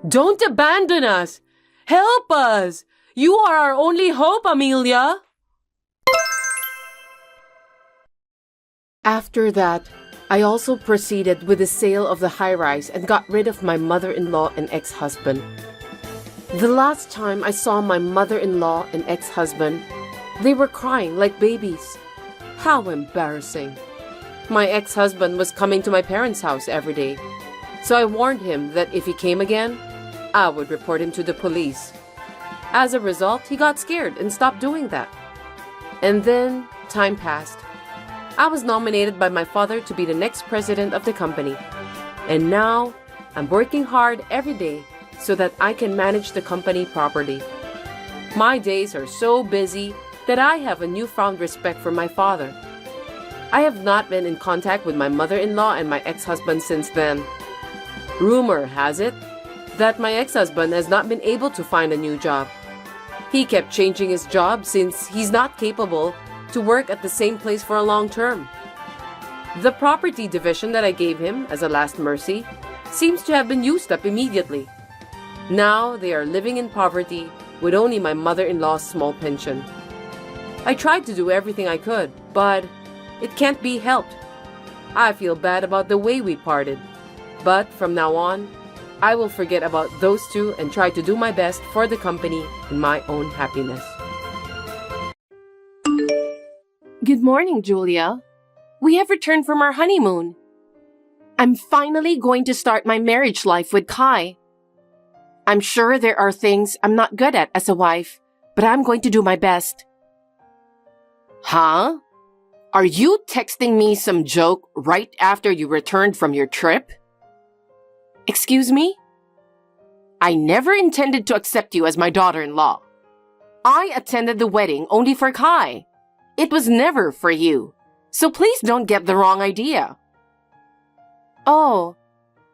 Don't abandon us! Help us! You are our only hope, Amelia! After that, I also proceeded with the sale of the high-rise and got rid of my mother-in-law and ex-husband. The last time I saw my mother-in-law and ex-husband, they were crying like babies. How embarrassing. My ex-husband was coming to my parents' house every day, so I warned him that if he came again, I would report him to the police. As a result, he got scared and stopped doing that. And then time passed. I was nominated by my father to be the next president of the company. And now, I'm working hard every day so that I can manage the company properly. My days are so busy that I have a newfound respect for my father. I have not been in contact with my mother-in-law and my ex-husband since then. Rumor has it that my ex-husband has not been able to find a new job. He kept changing his job since he's not capable to work at the same place for a long term. The property division that I gave him as a last mercy seems to have been used up immediately. Now they are living in poverty with only my mother-in-law's small pension. I tried to do everything I could, but it can't be helped. I feel bad about the way we parted, but from now on, I will forget about those two and try to do my best for the company and my own happiness. Good morning, Julia. We have returned from our honeymoon. I'm finally going to start my marriage life with Kai. I'm sure there are things I'm not good at as a wife, but I'm going to do my best. Huh? Are you texting me some joke right after you returned from your trip? Excuse me? I never intended to accept you as my daughter-in-law. I attended the wedding only for Kai. It was never for you. So please don't get the wrong idea. Oh,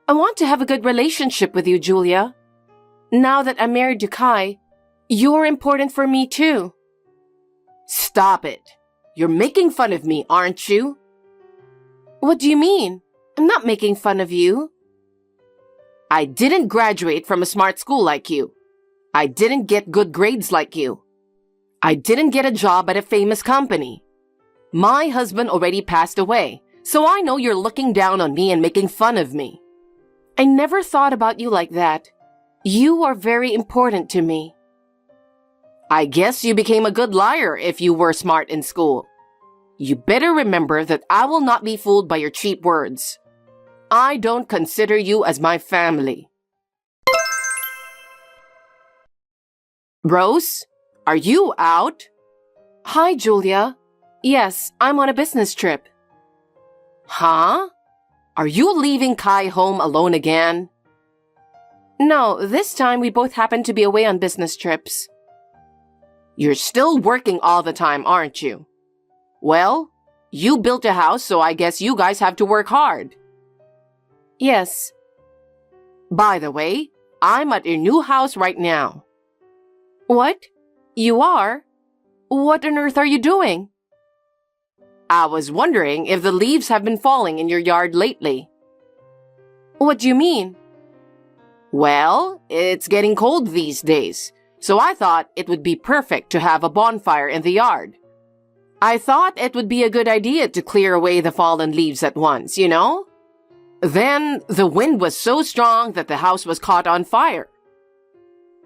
I want to have a good relationship with you, Julia. Now that I'm married to Kai, you're important for me too. Stop it. You're making fun of me, aren't you? What do you mean? I'm not making fun of you. I didn't graduate from a smart school like you. I didn't get good grades like you. I didn't get a job at a famous company. My husband already passed away, so I know you're looking down on me and making fun of me. I never thought about you like that. You are very important to me. I guess you became a good liar if you were smart in school. You better remember that I will not be fooled by your cheap words. I don't consider you as my family. Rose, are you out? Hi, Julia. Yes, I'm on a business trip. Huh? Are you leaving Kai home alone again? No, this time we both happen to be away on business trips. You're still working all the time, aren't you? Well, you built a house, so I guess you guys have to work hard. Yes. By the way, I'm at your new house right now. What? You are? What on earth are you doing? I was wondering if the leaves have been falling in your yard lately. What do you mean? Well, it's getting cold these days, so I thought it would be perfect to have a bonfire in the yard. I thought it would be a good idea to clear away the fallen leaves at once, you know? Then the wind was so strong that the house was caught on fire.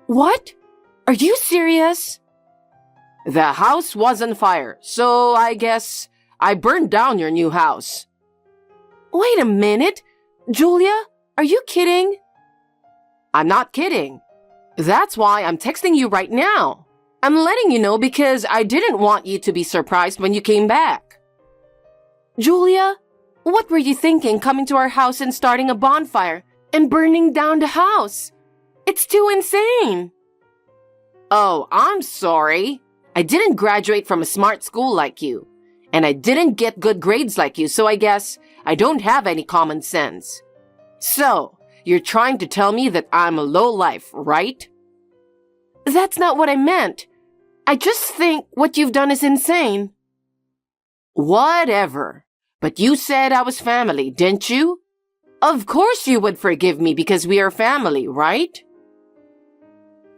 What? Are you serious? The house was on fire, so I guess I burned down your new house. Wait a minute. Julia, are you kidding? I'm not kidding. That's why I'm texting you right now. I'm letting you know because I didn't want you to be surprised when you came back. Julia, what were you thinking coming to our house and starting a bonfire and burning down the house? It's too insane. Oh, I'm sorry. I didn't graduate from a smart school like you, and I didn't get good grades like you, so I guess I don't have any common sense. So, you're trying to tell me that I'm a lowlife, right? That's not what I meant. I just think what you've done is insane. Whatever. But you said I was family, didn't you? Of course you would forgive me because we are family, right?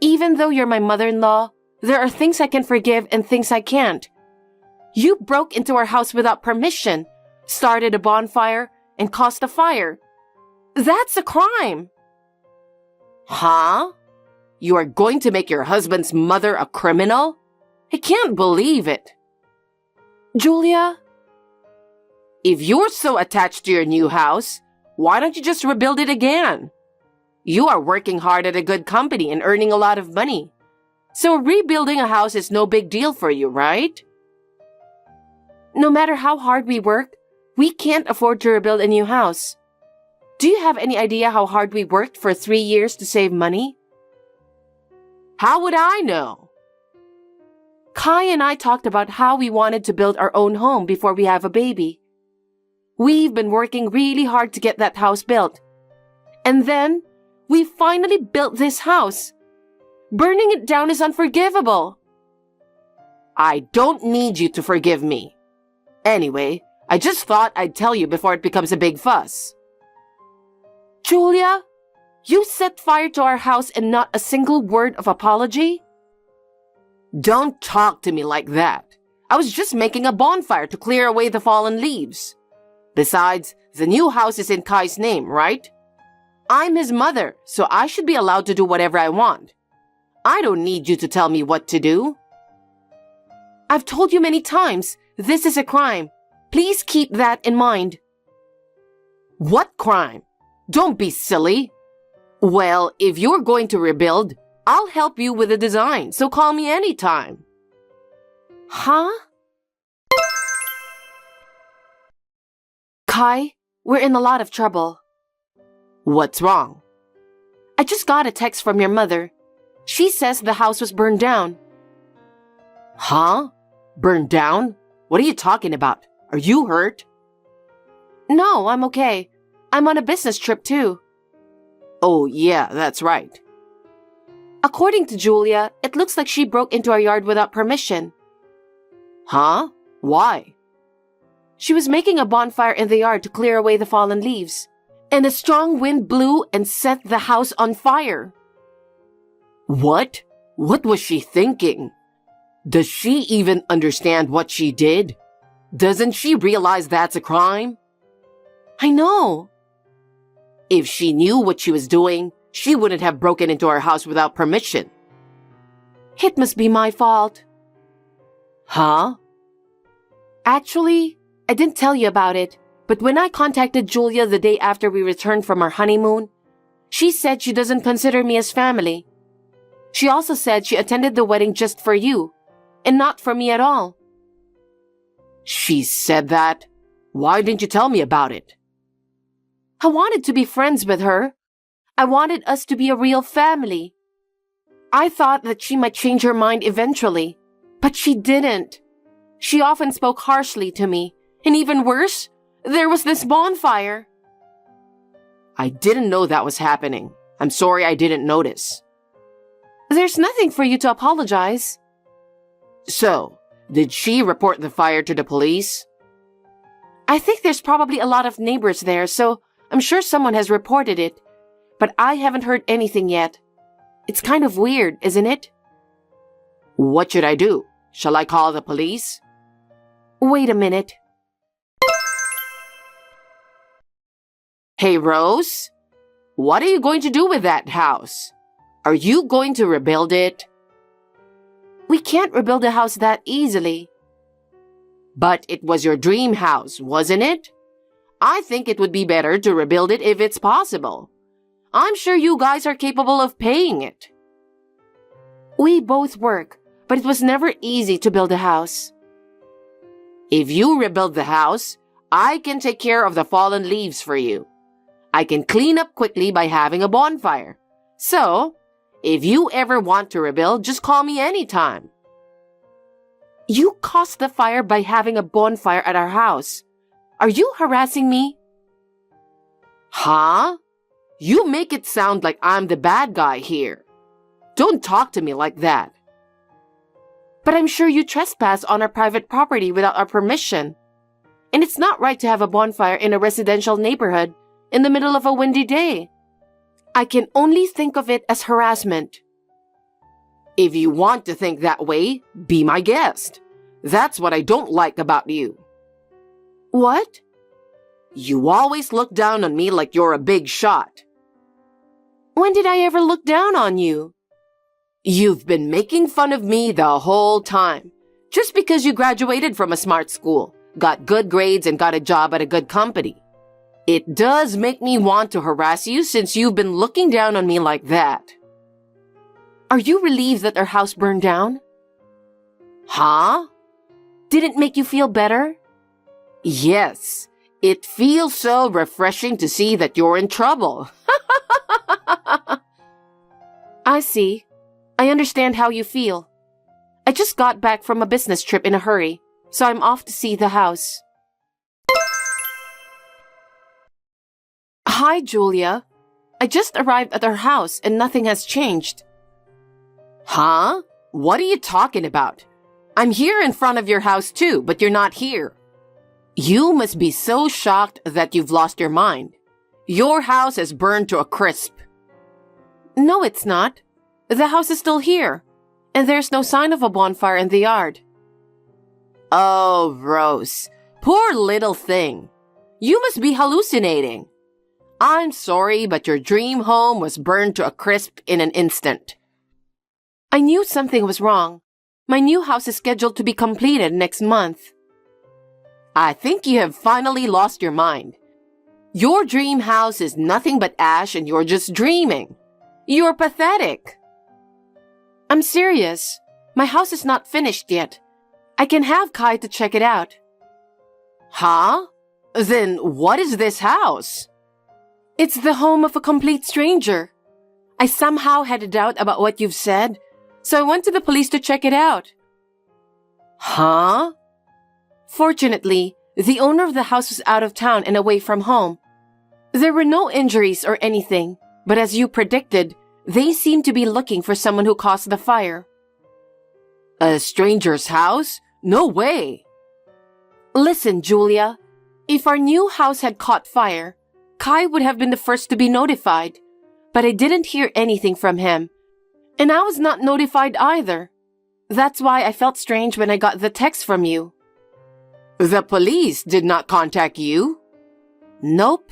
Even though you're my mother-in-law, there are things I can forgive and things I can't. You broke into our house without permission, started a bonfire, and caused a fire. That's a crime. Huh? You are going to make your husband's mother a criminal? I can't believe it. Julia? If you're so attached to your new house, why don't you just rebuild it again? You are working hard at a good company and earning a lot of money. So rebuilding a house is no big deal for you, right? No matter how hard we work, we can't afford to rebuild a new house. Do you have any idea how hard we worked for 3 years to save money? How would I know? Kai and I talked about how we wanted to build our own home before we have a baby. We've been working really hard to get that house built. And then, we finally built this house. Burning it down is unforgivable. I don't need you to forgive me. Anyway, I just thought I'd tell you before it becomes a big fuss. Julia, you set fire to our house and not a single word of apology? Don't talk to me like that. I was just making a bonfire to clear away the fallen leaves. Besides, the new house is in Kai's name, right? I'm his mother, so I should be allowed to do whatever I want. I don't need you to tell me what to do. I've told you many times, this is a crime. Please keep that in mind. What crime? Don't be silly. Well, if you're going to rebuild, I'll help you with the design, so call me anytime. Huh? Kai, we're in a lot of trouble. What's wrong? I just got a text from your mother. She says the house was burned down. Huh? Burned down? What are you talking about? Are you hurt? No, I'm okay. I'm on a business trip too. Oh, yeah, that's right. According to Julia, it looks like she broke into our yard without permission. Huh? Why? She was making a bonfire in the yard to clear away the fallen leaves, and a strong wind blew and set the house on fire. What? What was she thinking? Does she even understand what she did? Doesn't she realize that's a crime? I know. If she knew what she was doing, she wouldn't have broken into our house without permission. It must be my fault. Huh? Actually, I didn't tell you about it, but when I contacted Julia the day after we returned from our honeymoon, she said she doesn't consider me as family. She also said she attended the wedding just for you, and not for me at all. She said that? Why didn't you tell me about it? I wanted to be friends with her. I wanted us to be a real family. I thought that she might change her mind eventually, but she didn't. She often spoke harshly to me, and even worse, there was this bonfire. I didn't know that was happening. I'm sorry I didn't notice. There's nothing for you to apologize. So, did she report the fire to the police? I think there's probably a lot of neighbors there, so I'm sure someone has reported it, but I haven't heard anything yet. It's kind of weird, isn't it? What should I do? Shall I call the police? Wait a minute. Hey, Rose? What are you going to do with that house? Are you going to rebuild it? We can't rebuild a house that easily. But it was your dream house, wasn't it? I think it would be better to rebuild it if it's possible. I'm sure you guys are capable of paying it. We both work, but it was never easy to build a house. If you rebuild the house, I can take care of the fallen leaves for you. I can clean up quickly by having a bonfire. So, if you ever want to rebuild, just call me anytime. You caused the fire by having a bonfire at our house. Are you harassing me? Huh? You make it sound like I'm the bad guy here. Don't talk to me like that. But I'm sure you trespassed on our private property without our permission. And it's not right to have a bonfire in a residential neighborhood in the middle of a windy day. I can only think of it as harassment. If you want to think that way, be my guest. That's what I don't like about you. What? You always look down on me like you're a big shot. When did I ever look down on you? You've been making fun of me the whole time. Just because you graduated from a smart school, got good grades, and got a job at a good company. It does make me want to harass you since you've been looking down on me like that. Are you relieved that our house burned down? Huh? Did it make you feel better? Yes. It feels so refreshing to see that you're in trouble. I see. I understand how you feel. I just got back from a business trip in a hurry, so I'm off to see the house. Hi, Julia. I just arrived at our house and nothing has changed. Huh? What are you talking about? I'm here in front of your house too, but you're not here. You must be so shocked that you've lost your mind. Your house has burned to a crisp. No, it's not. The house is still here, and there's no sign of a bonfire in the yard. Oh, Rose, poor little thing. You must be hallucinating. I'm sorry, but your dream home was burned to a crisp in an instant. I knew something was wrong. My new house is scheduled to be completed next month. I think you have finally lost your mind. Your dream house is nothing but ash and you're just dreaming. You're pathetic. I'm serious. My house is not finished yet. I can have Kai to check it out. Huh? Then what is this house? It's the home of a complete stranger. I somehow had a doubt about what you've said, so I went to the police to check it out. Huh? Fortunately, the owner of the house was out of town and away from home. There were no injuries or anything, but as you predicted, they seemed to be looking for someone who caused the fire. A stranger's house? No way! Listen, Julia. If our new house had caught fire, Kai would have been the first to be notified, but I didn't hear anything from him, and I was not notified either. That's why I felt strange when I got the text from you. The police did not contact you? Nope.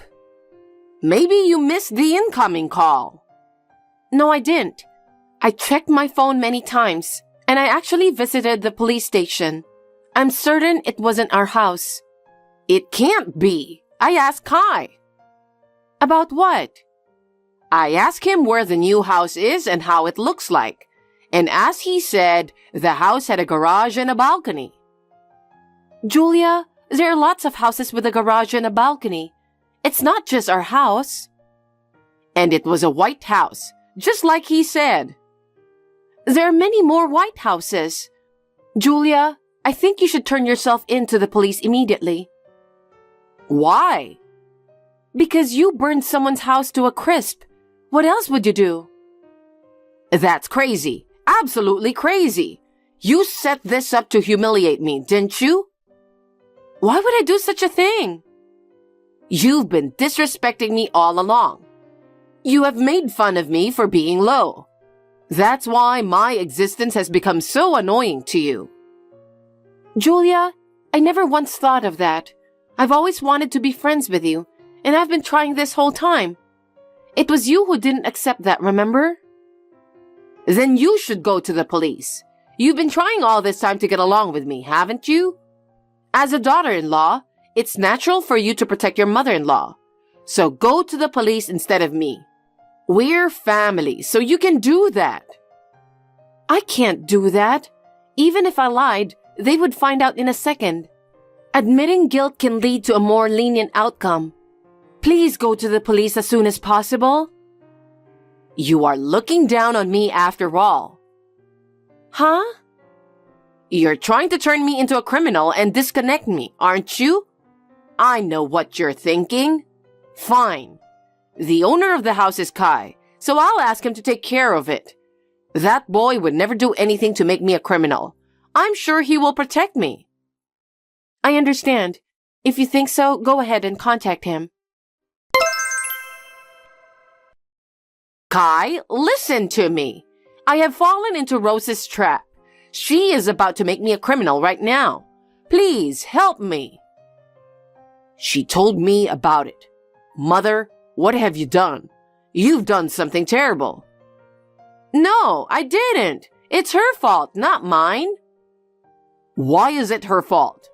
Maybe you missed the incoming call. No, I didn't. I checked my phone many times, and I actually visited the police station. I'm certain it wasn't our house. It can't be. I asked Kai. About what? I asked him where the new house is and how it looks like. And as he said, the house had a garage and a balcony. Julia, there are lots of houses with a garage and a balcony. It's not just our house. And it was a white house, just like he said. There are many more white houses. Julia, I think you should turn yourself in to the police immediately. Why? Because you burned someone's house to a crisp. What else would you do? That's crazy. Absolutely crazy. You set this up to humiliate me, didn't you? Why would I do such a thing? You've been disrespecting me all along. You have made fun of me for being low. That's why my existence has become so annoying to you. Julia, I never once thought of that. I've always wanted to be friends with you, and I've been trying this whole time. It was you who didn't accept that, remember? Then you should go to the police. You've been trying all this time to get along with me, haven't you? As a daughter-in-law, it's natural for you to protect your mother-in-law. So go to the police instead of me. We're family, so you can do that. I can't do that. Even if I lied, they would find out in a second. Admitting guilt can lead to a more lenient outcome. Please go to the police as soon as possible. You are looking down on me after all. Huh? You're trying to turn me into a criminal and disconnect me, aren't you? I know what you're thinking. Fine. The owner of the house is Kai, so I'll ask him to take care of it. That boy would never do anything to make me a criminal. I'm sure he will protect me. I understand. If you think so, go ahead and contact him. Kai, listen to me. I have fallen into Rose's trap. She is about to make me a criminal right now. Please help me. She told me about it. Mother, what have you done? You've done something terrible. No, I didn't. It's her fault, not mine. Why is it her fault?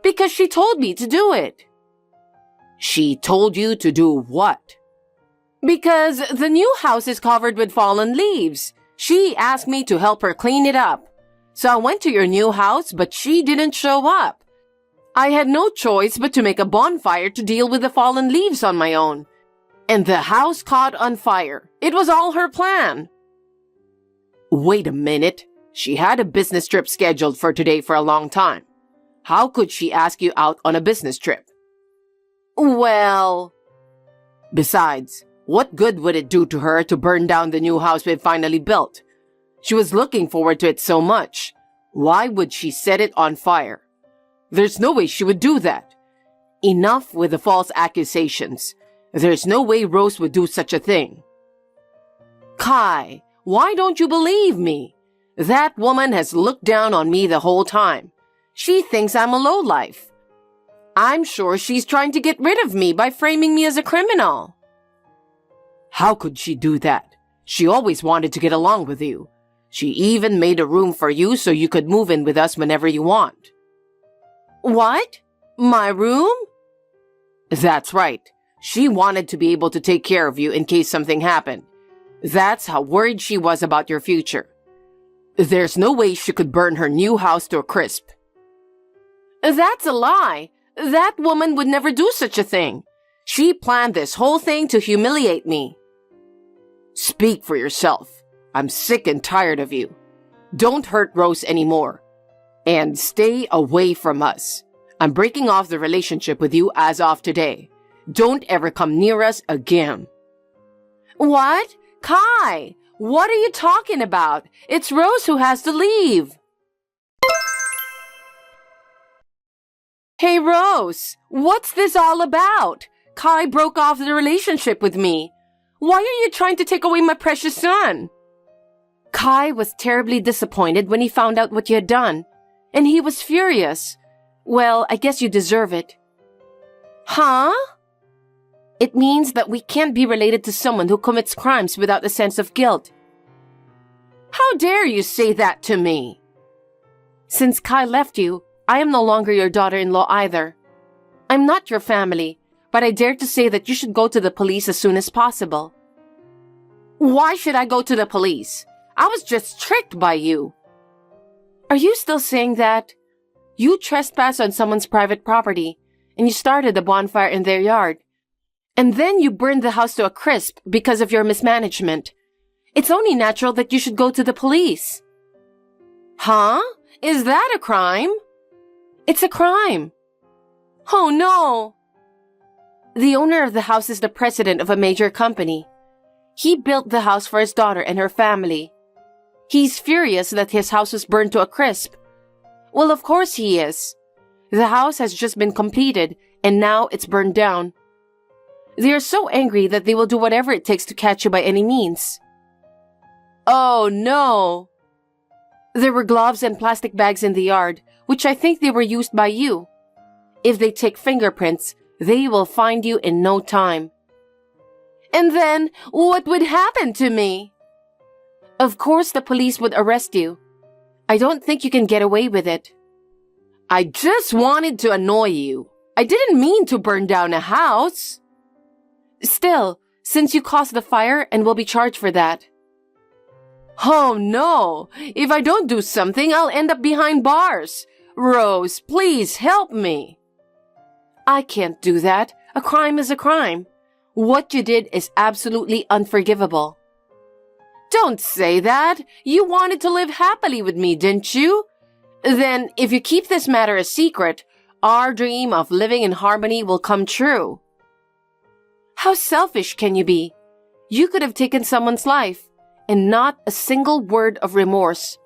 Because she told me to do it. She told you to do what? Because the new house is covered with fallen leaves. She asked me to help her clean it up. So I went to your new house, but she didn't show up. I had no choice but to make a bonfire to deal with the fallen leaves on my own. And the house caught on fire. It was all her plan. Wait a minute. She had a business trip scheduled for today for a long time. How could she ask you out on a business trip? Well... Besides, what good would it do to her to burn down the new house we've finally built? She was looking forward to it so much. Why would she set it on fire? There's no way she would do that. Enough with the false accusations. There's no way Rose would do such a thing. Kai, why don't you believe me? That woman has looked down on me the whole time. She thinks I'm a lowlife. I'm sure she's trying to get rid of me by framing me as a criminal. How could she do that? She always wanted to get along with you. She even made a room for you so you could move in with us whenever you want. What? My room? That's right. She wanted to be able to take care of you in case something happened. That's how worried she was about your future. There's no way she could burn her new house to a crisp. That's a lie. That woman would never do such a thing. She planned this whole thing to humiliate me. Speak for yourself. I'm sick and tired of you. Don't hurt Rose anymore. And stay away from us. I'm breaking off the relationship with you as of today. Don't ever come near us again. What? Kai, what are you talking about? It's Rose who has to leave. Hey, Rose, what's this all about? Kai broke off the relationship with me. Why are you trying to take away my precious son? Kai was terribly disappointed when he found out what you had done, and he was furious. Well, I guess you deserve it. Huh? It means that we can't be related to someone who commits crimes without a sense of guilt. How dare you say that to me? Since Kai left you, I am no longer your daughter-in-law either. I'm not your family, but I dare to say that you should go to the police as soon as possible. Why should I go to the police? I was just tricked by you. Are you still saying that? You trespassed on someone's private property, and you started a bonfire in their yard. And then you burned the house to a crisp because of your mismanagement. It's only natural that you should go to the police. Huh? Is that a crime? It's a crime. Oh no! The owner of the house is the president of a major company. He built the house for his daughter and her family. He's furious that his house was burned to a crisp. Well, of course he is. The house has just been completed and now it's burned down. They are so angry that they will do whatever it takes to catch you by any means. Oh no! There were gloves and plastic bags in the yard, which I think they were used by you. If they take fingerprints, they will find you in no time. And then, what would happen to me? Of course the police would arrest you. I don't think you can get away with it. I just wanted to annoy you. I didn't mean to burn down a house. Still, since you caused the fire and will be charged for that. Oh no! If I don't do something, I'll end up behind bars. Rose, please help me. I can't do that. A crime is a crime. What you did is absolutely unforgivable. Don't say that. You wanted to live happily with me, didn't you? Then, if you keep this matter a secret, our dream of living in harmony will come true. How selfish can you be? You could have taken someone's life, and not a single word of remorse.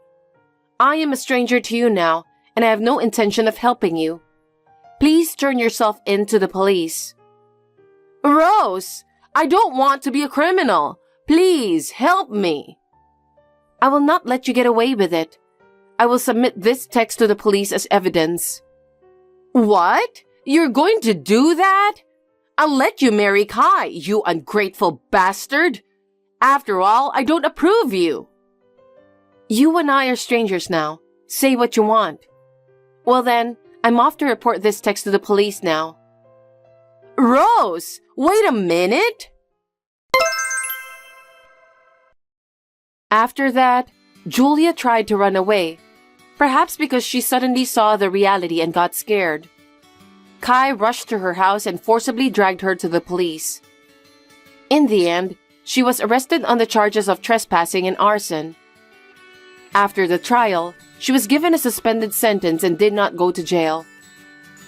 I am a stranger to you now, and I have no intention of helping you. Please turn yourself in to the police. Rose, I don't want to be a criminal. Please help me. I will not let you get away with it. I will submit this text to the police as evidence. What? You're going to do that? I'll let you marry Kai, you ungrateful bastard. After all, I don't approve you. You and I are strangers now. Say what you want. Well then, I'm off to report this text to the police now. Rose, wait a minute. After that, Julia tried to run away, perhaps because she suddenly saw the reality and got scared. Kai rushed to her house and forcibly dragged her to the police. In the end, she was arrested on the charges of trespassing and arson. After the trial, she was given a suspended sentence and did not go to jail.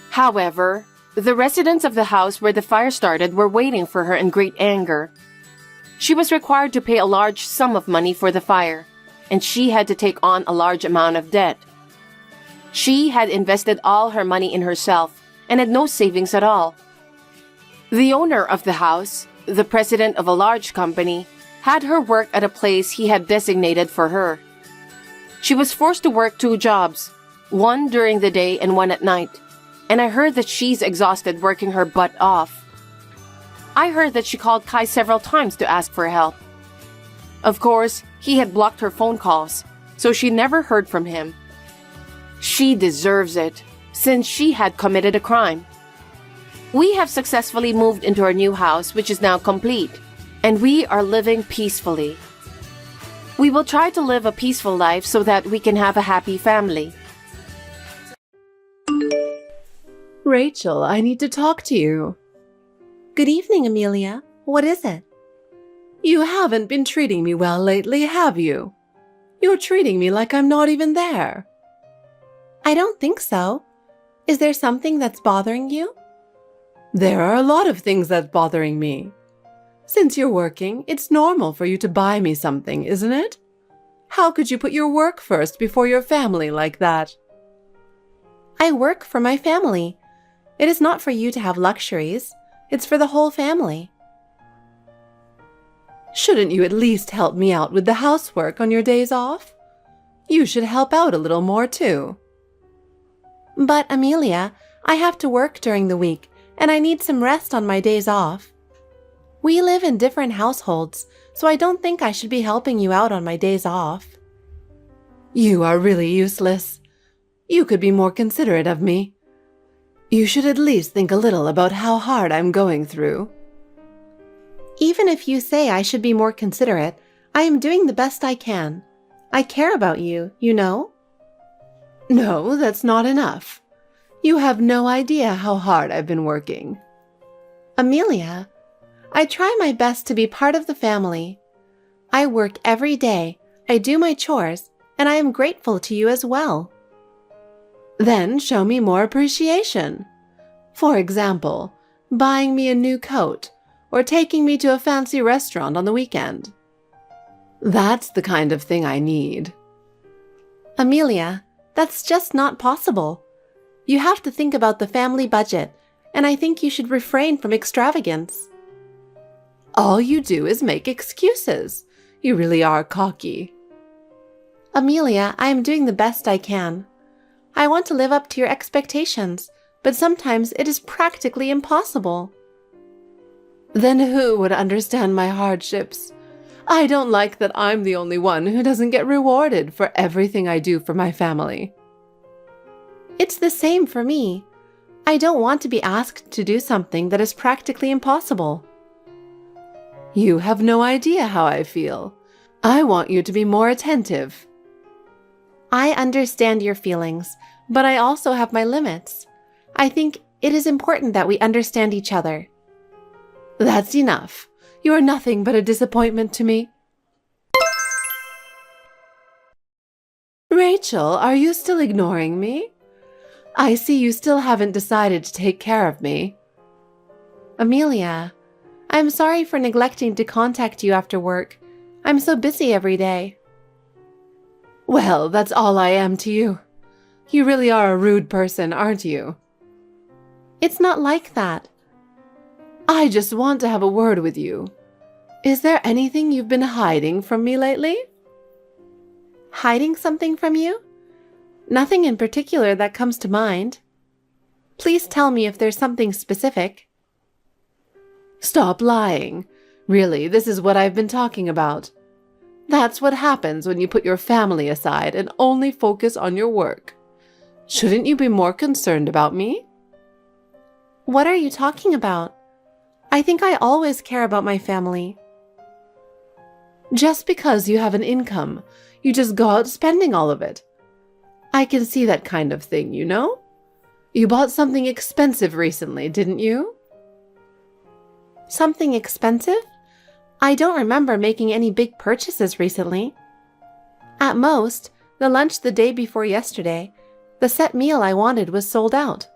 However, the residents of the house where the fire started were waiting for her in great anger. She was required to pay a large sum of money for the fire, and she had to take on a large amount of debt. She had invested all her money in herself and had no savings at all. The owner of the house, the president of a large company, had her work at a place he had designated for her. She was forced to work 2 jobs, one during the day and one at night, and I heard that she's exhausted working her butt off. I heard that she called Kai several times to ask for help. Of course, he had blocked her phone calls, so she never heard from him. She deserves it, since she had committed a crime. We have successfully moved into our new house, which is now complete, and we are living peacefully. We will try to live a peaceful life so that we can have a happy family. Rachel, I need to talk to you. Good evening, Amelia. What is it? You haven't been treating me well lately, have you? You're treating me like I'm not even there. I don't think so. Is there something that's bothering you? There are a lot of things that's bothering me. Since you're working, it's normal for you to buy me something, isn't it? How could you put your work first before your family like that? I work for my family. It is not for you to have luxuries. It's for the whole family. Shouldn't you at least help me out with the housework on your days off? You should help out a little more too. But, Amelia, I have to work during the week, and I need some rest on my days off. We live in different households, so I don't think I should be helping you out on my days off. You are really useless. You could be more considerate of me. You should at least think a little about how hard I'm going through. Even if you say I should be more considerate, I am doing the best I can. I care about you, you know? No, that's not enough. You have no idea how hard I've been working. Amelia, I try my best to be part of the family. I work every day, I do my chores, and I am grateful to you as well. Then show me more appreciation. For example, buying me a new coat or taking me to a fancy restaurant on the weekend. That's the kind of thing I need. Amelia, that's just not possible. You have to think about the family budget, and I think you should refrain from extravagance. All you do is make excuses. You really are cocky. Amelia, I am doing the best I can. I want to live up to your expectations, but sometimes it is practically impossible. Then who would understand my hardships? I don't like that I'm the only one who doesn't get rewarded for everything I do for my family. It's the same for me. I don't want to be asked to do something that is practically impossible. You have no idea how I feel. I want you to be more attentive. I understand your feelings, but I also have my limits. I think it is important that we understand each other. That's enough. You are nothing but a disappointment to me. Rachel, are you still ignoring me? I see you still haven't decided to take care of me. Amelia, I'm sorry for neglecting to contact you after work. I'm so busy every day. Well, that's all I am to you. You really are a rude person, aren't you? It's not like that. I just want to have a word with you. Is there anything you've been hiding from me lately? Hiding something from you? Nothing in particular that comes to mind. Please tell me if there's something specific. Stop lying. Really, this is what I've been talking about. That's what happens when you put your family aside and only focus on your work. Shouldn't you be more concerned about me? What are you talking about? I think I always care about my family. Just because you have an income, you just go out spending all of it. I can see that kind of thing, you know? You bought something expensive recently, didn't you? Something expensive? I don't remember making any big purchases recently. At most, the lunch the day before yesterday, the set meal I wanted was sold out.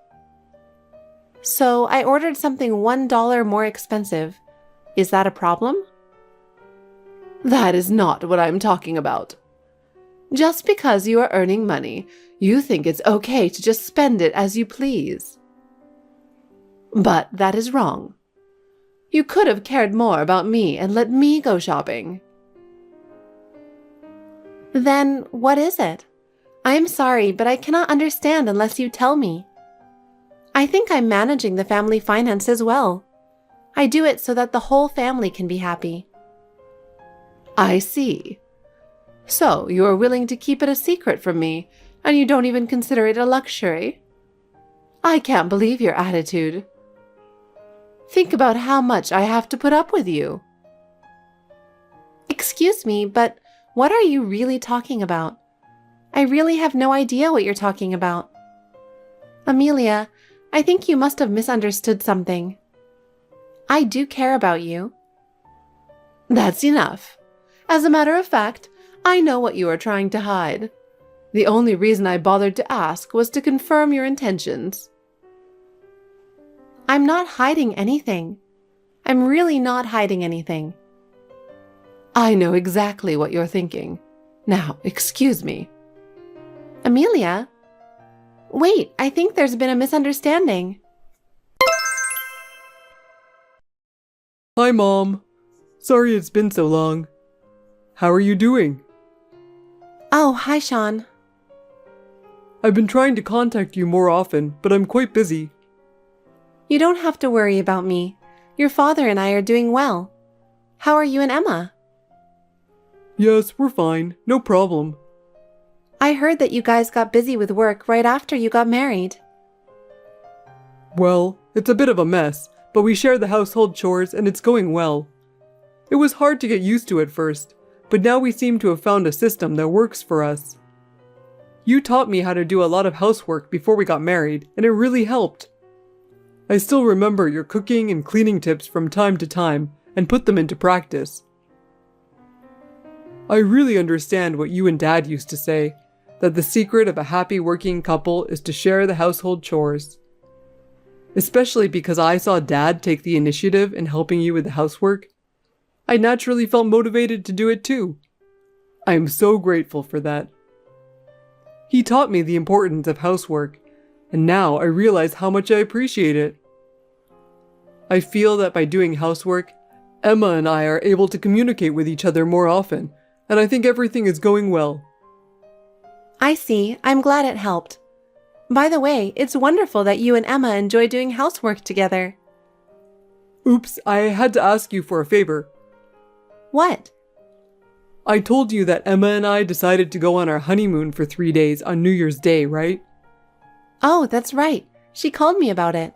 So I ordered something $1 more expensive. Is that a problem? That is not what I'm talking about. Just because you are earning money, you think it's okay to just spend it as you please. But that is wrong. You could have cared more about me and let me go shopping. Then what is it? I'm sorry, but I cannot understand unless you tell me. I think I'm managing the family finances well. I do it so that the whole family can be happy. I see. So you are willing to keep it a secret from me, and you don't even consider it a luxury? I can't believe your attitude. Think about how much I have to put up with you. Excuse me, but what are you really talking about? I really have no idea what you're talking about. Amelia, I think you must have misunderstood something. I do care about you. That's enough. As a matter of fact, I know what you are trying to hide. The only reason I bothered to ask was to confirm your intentions. I'm not hiding anything. I'm really not hiding anything. I know exactly what you're thinking. Now, excuse me. Amelia? Wait, I think there's been a misunderstanding. Hi, Mom. Sorry it's been so long. How are you doing? Oh, hi, Sean. I've been trying to contact you more often, but I'm quite busy. You don't have to worry about me. Your father and I are doing well. How are you and Emma? Yes, we're fine. No problem. I heard that you guys got busy with work right after you got married. Well, it's a bit of a mess, but we share the household chores and it's going well. It was hard to get used to at first, but now we seem to have found a system that works for us. You taught me how to do a lot of housework before we got married, and it really helped. I still remember your cooking and cleaning tips from time to time and put them into practice. I really understand what you and Dad used to say, that the secret of a happy working couple is to share the household chores. Especially because I saw Dad take the initiative in helping you with the housework, I naturally felt motivated to do it too. I am so grateful for that. He taught me the importance of housework, and now I realize how much I appreciate it. I feel that by doing housework, Emma and I are able to communicate with each other more often, and I think everything is going well. I see. I'm glad it helped. By the way, it's wonderful that you and Emma enjoy doing housework together. Oops, I had to ask you for a favor. What? I told you that Emma and I decided to go on our honeymoon for 3 days on New Year's Day, right? Oh, that's right. She called me about it.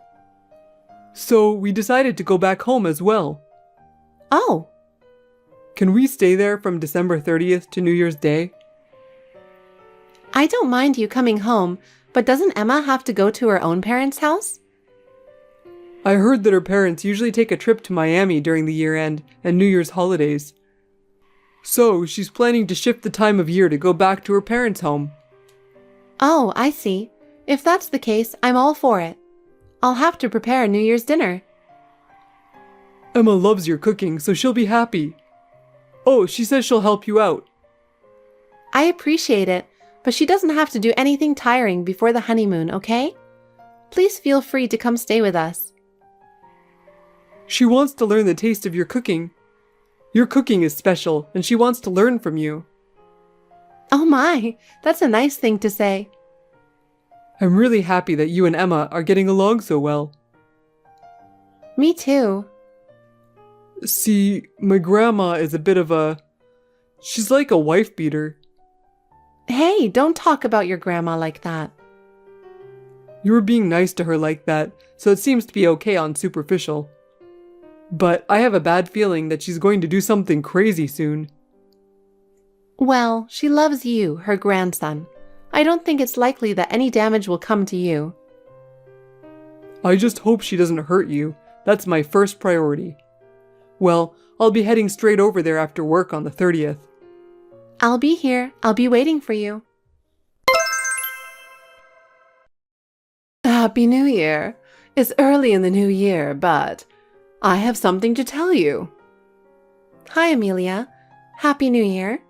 So we decided to go back home as well. Oh, Can we stay there from December 30th to New Year's Day? I don't mind you coming home, but doesn't Emma have to go to her own parents' house? I heard that her parents usually take a trip to Miami during the year-end and New Year's holidays. So she's planning to shift the time of year to go back to her parents' home. Oh, I see. If that's the case, I'm all for it. I'll have to prepare New Year's dinner. Emma loves your cooking, so she'll be happy. Oh, she says she'll help you out. I appreciate it, but she doesn't have to do anything tiring before the honeymoon, okay? Please feel free to come stay with us. She wants to learn the taste of your cooking. Your cooking is special, and she wants to learn from you. Oh my, that's a nice thing to say. I'm really happy that you and Emma are getting along so well. Me too. See, my grandma is a bit of a... She's like a wife beater. Hey, don't talk about your grandma like that. You were being nice to her like that, so it seems to be okay on superficial. But I have a bad feeling that she's going to do something crazy soon. Well, she loves you, her grandson. I don't think it's likely that any damage will come to you. I just hope she doesn't hurt you. That's my first priority. Well, I'll be heading straight over there after work on the 30th. I'll be here. I'll be waiting for you. Happy New Year. It's early in the new year, but I have something to tell you. Hi, Amelia. Happy New Year.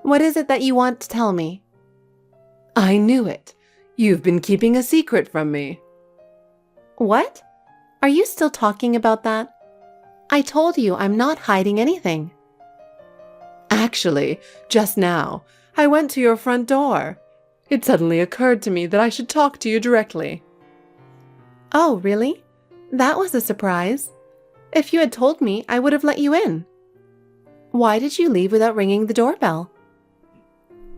What is it that you want to tell me? I knew it. You've been keeping a secret from me. What? Are you still talking about that? I told you I'm not hiding anything. Actually, just now, I went to your front door. It suddenly occurred to me that I should talk to you directly. Oh, really? That was a surprise. If you had told me, I would have let you in. Why did you leave without ringing the doorbell?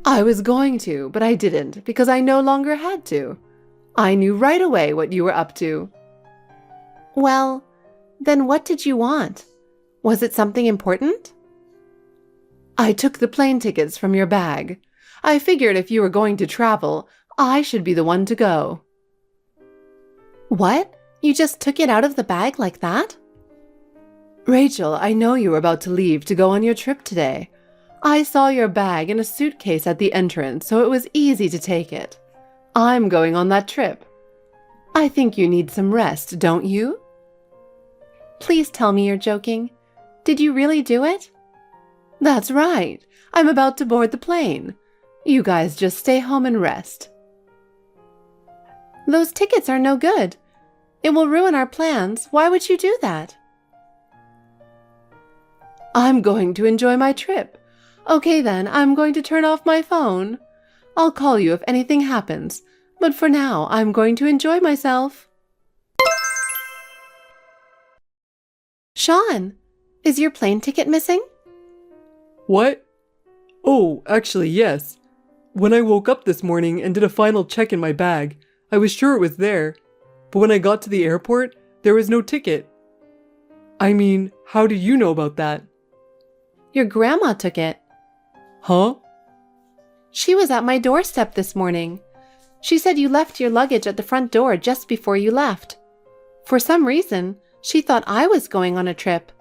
I was going to, but I didn't because I no longer had to. I knew right away what you were up to. Well, then what did you want? Was it something important? I took the plane tickets from your bag. I figured if you were going to travel, I should be the one to go. What? You just took it out of the bag like that? Rachel, I know you were about to leave to go on your trip today. I saw your bag in a suitcase at the entrance, so it was easy to take it. I'm going on that trip. I think you need some rest, don't you? Please tell me you're joking. Did you really do it? That's right. I'm about to board the plane. You guys just stay home and rest. Those tickets are no good. It will ruin our plans. Why would you do that? I'm going to enjoy my trip. Okay then, I'm going to turn off my phone. I'll call you if anything happens, but for now, I'm going to enjoy myself. Sean, is your plane ticket missing? What? Oh, actually, yes. When I woke up this morning and did a final check in my bag, I was sure it was there. But when I got to the airport, there was no ticket. I mean, how do you know about that? Your grandma took it. Huh? She was at my doorstep this morning. She said you left your luggage at the front door just before you left. For some reason, she thought I was going on a trip.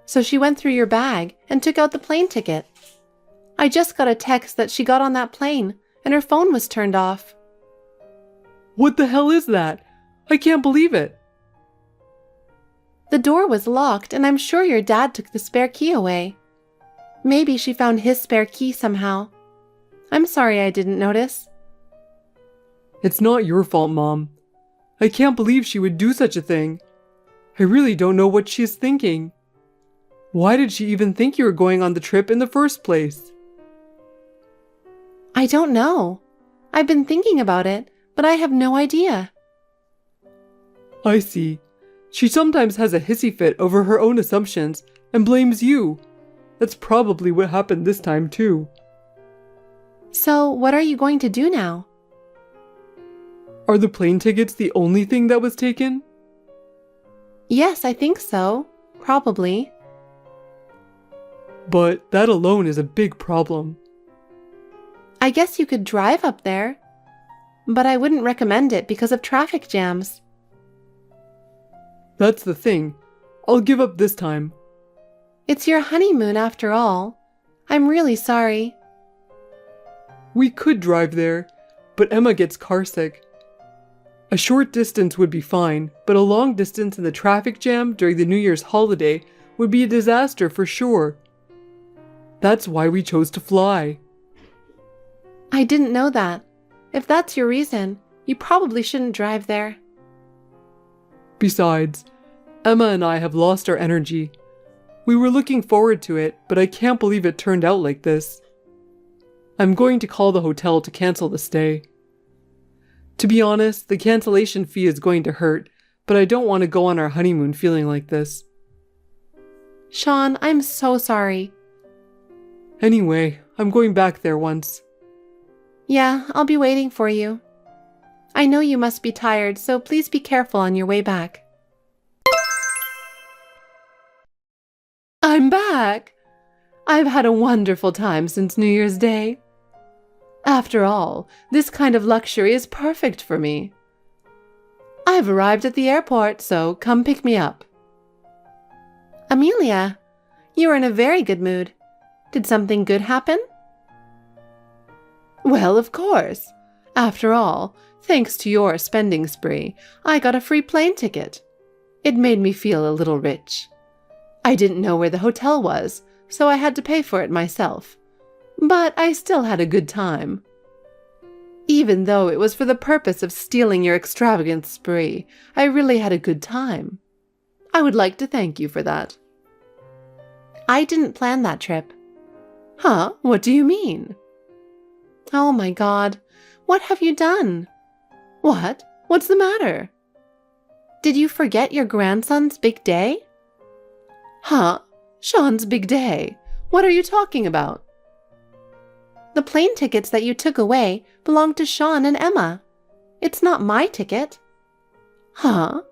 So she went through your bag and took out the plane ticket. I just got a text that she got on that plane and her phone was turned off. What the hell is that? I can't believe it. The door was locked and I'm sure your dad took the spare key away. Maybe she found his spare key somehow. I'm sorry I didn't notice. It's not your fault, Mom. I can't believe she would do such a thing. I really don't know what she's thinking. Why did she even think you were going on the trip in the first place? I don't know. I've been thinking about it, but I have no idea. I see. She sometimes has a hissy fit over her own assumptions and blames you. That's probably what happened this time too. So, what are you going to do now? Are the plane tickets the only thing that was taken? Yes, I think so. Probably. But that alone is a big problem. I guess you could drive up there, but I wouldn't recommend it because of traffic jams. That's the thing. I'll give up this time. It's your honeymoon after all. I'm really sorry. We could drive there, but Emma gets carsick. A short distance would be fine, but a long distance in the traffic jam during the New Year's holiday would be a disaster for sure. That's why we chose to fly. I didn't know that. If that's your reason, you probably shouldn't drive there. Besides, Emma and I have lost our energy. We were looking forward to it, but I can't believe it turned out like this. I'm going to call the hotel to cancel the stay. To be honest, the cancellation fee is going to hurt, but I don't want to go on our honeymoon feeling like this. Sean, I'm so sorry. Anyway, I'm going back there once. Yeah, I'll be waiting for you. I know you must be tired, so please be careful on your way back. I'm back! I've had a wonderful time since New Year's Day. After all, this kind of luxury is perfect for me. I've arrived at the airport, so come pick me up. Amelia, you are in a very good mood. Did something good happen? Well, of course. After all, thanks to your spending spree, I got a free plane ticket. It made me feel a little rich. I didn't know where the hotel was, so I had to pay for it myself. But I still had a good time. Even though it was for the purpose of stealing your extravagant spree, I really had a good time. I would like to thank you for that. I didn't plan that trip. Huh? What do you mean? Oh my God, what have you done? What? What's the matter? Did you forget your grandson's big day? Huh? Sean's big day? What are you talking about? The plane tickets that you took away belong to Sean and Emma. It's not my ticket. Huh?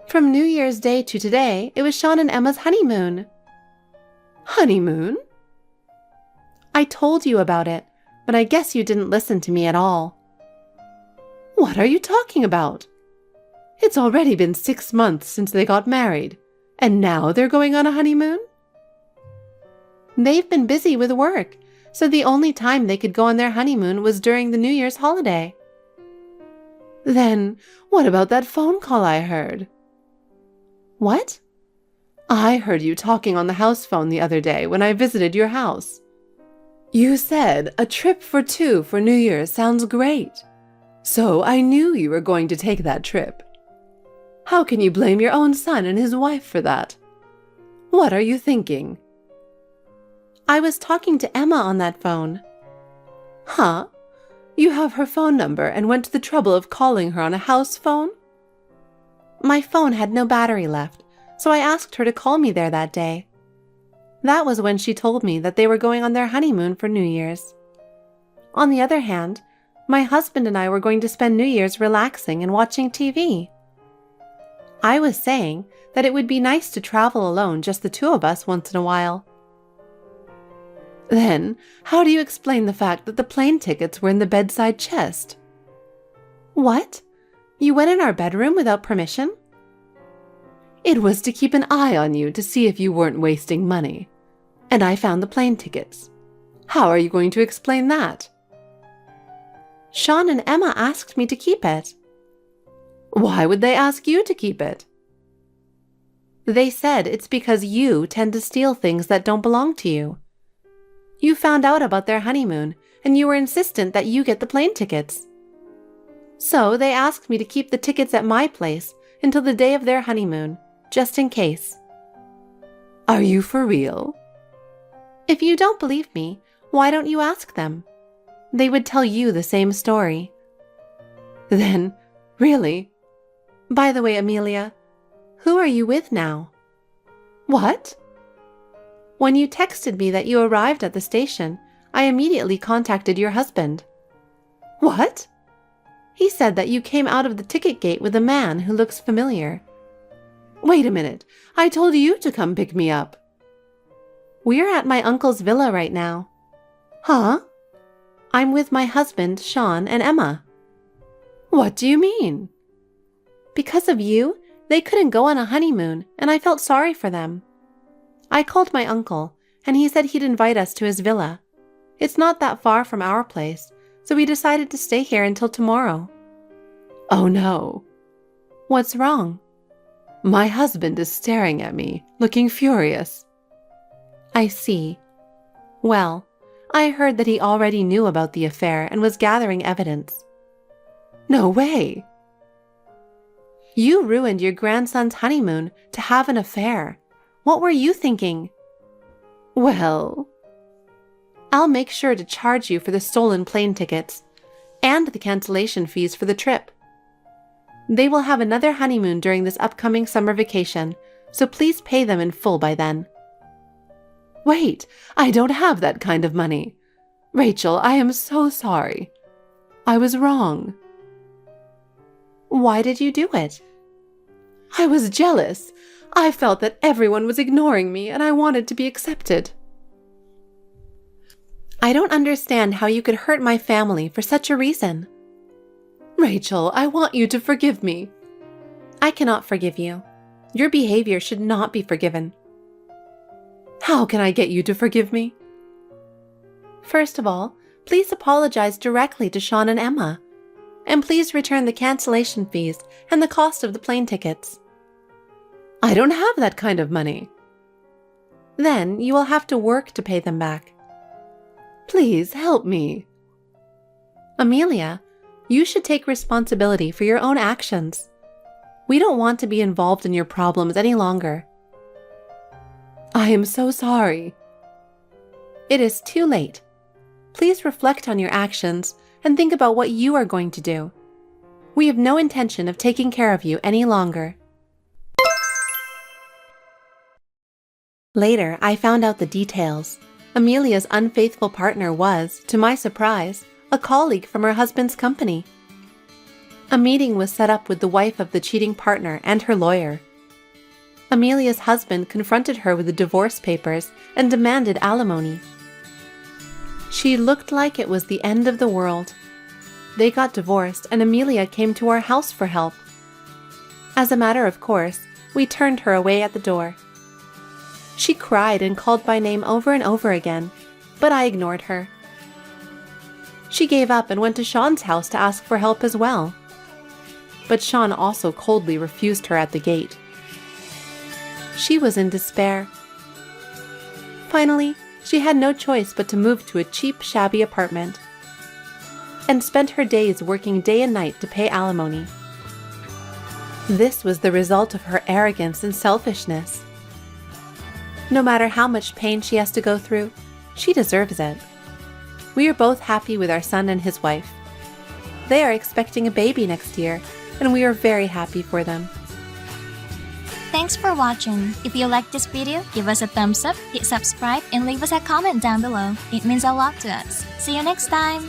From New Year's Day to today, it was Sean and Emma's honeymoon. Honeymoon? I told you about it, but I guess you didn't listen to me at all. What are you talking about? It's already been 6 months since they got married, and now they're going on a honeymoon? They've been busy with work, so the only time they could go on their honeymoon was during the New Year's holiday. Then, what about that phone call I heard? What? I heard you talking on the house phone the other day when I visited your house. You said a trip for 2 for New Year's sounds great. So I knew you were going to take that trip. How can you blame your own son and his wife for that? What are you thinking? I was talking to Emma on that phone. Huh? You have her phone number and went to the trouble of calling her on a house phone? My phone had no battery left, so I asked her to call me there that day. That was when she told me that they were going on their honeymoon for New Year's. On the other hand, my husband and I were going to spend New Year's relaxing and watching TV. I was saying that it would be nice to travel alone, just the two of us, once in a while. Then, how do you explain the fact that the plane tickets were in the bedside chest? What? You went in our bedroom without permission? It was to keep an eye on you to see if you weren't wasting money. And I found the plane tickets. How are you going to explain that? Sean and Emma asked me to keep it. Why would they ask you to keep it? They said it's because you tend to steal things that don't belong to you. You found out about their honeymoon, and you were insistent that you get the plane tickets. So they asked me to keep the tickets at my place until the day of their honeymoon, just in case. Are you for real? If you don't believe me, why don't you ask them? They would tell you the same story. Then, really? By the way, Amelia, who are you with now? What? When you texted me that you arrived at the station, I immediately contacted your husband. What? He said that you came out of the ticket gate with a man who looks familiar. Wait a minute, I told you to come pick me up. We're at my uncle's villa right now. Huh? I'm with my husband, Sean, and Emma. What do you mean? Because of you, they couldn't go on a honeymoon, and I felt sorry for them. I called my uncle, and he said he'd invite us to his villa. It's not that far from our place, so we decided to stay here until tomorrow. Oh no. What's wrong? My husband is staring at me, looking furious. I see. Well, I heard that he already knew about the affair and was gathering evidence. No way. You ruined your grandson's honeymoon to have an affair. What were you thinking? Well, I'll make sure to charge you for the stolen plane tickets and the cancellation fees for the trip. They will have another honeymoon during this upcoming summer vacation, so please pay them in full by then. Wait, I don't have that kind of money. Rachel, I am so sorry. I was wrong. Why did you do it? I was jealous. I felt that everyone was ignoring me and I wanted to be accepted. I don't understand how you could hurt my family for such a reason. Rachel, I want you to forgive me. I cannot forgive you. Your behavior should not be forgiven. How can I get you to forgive me? First of all, please apologize directly to Sean and Emma. And please return the cancellation fees and the cost of the plane tickets. I don't have that kind of money. Then you will have to work to pay them back. Please help me. Amelia, you should take responsibility for your own actions. We don't want to be involved in your problems any longer. I am so sorry. It is too late. Please reflect on your actions and think about what you are going to do. We have no intention of taking care of you any longer. Later, I found out the details. Amelia's unfaithful partner was, to my surprise, a colleague from her husband's company. A meeting was set up with the wife of the cheating partner and her lawyer. Amelia's husband confronted her with the divorce papers and demanded alimony. She looked like it was the end of the world. They got divorced and Amelia came to our house for help. As a matter of course, we turned her away at the door. She cried and called by name over and over again, but I ignored her. She gave up and went to Sean's house to ask for help as well. But Sean also coldly refused her at the gate. She was in despair. Finally, she had no choice but to move to a cheap, shabby apartment and spent her days working day and night to pay alimony. This was the result of her arrogance and selfishness. No matter how much pain she has to go through, she deserves it. We are both happy with our son and his wife. They are expecting a baby next year, and we are very happy for them. Thanks for watching. If you liked this video, give us a thumbs up, hit subscribe, and leave us a comment down below. It means a lot to us. See you next time!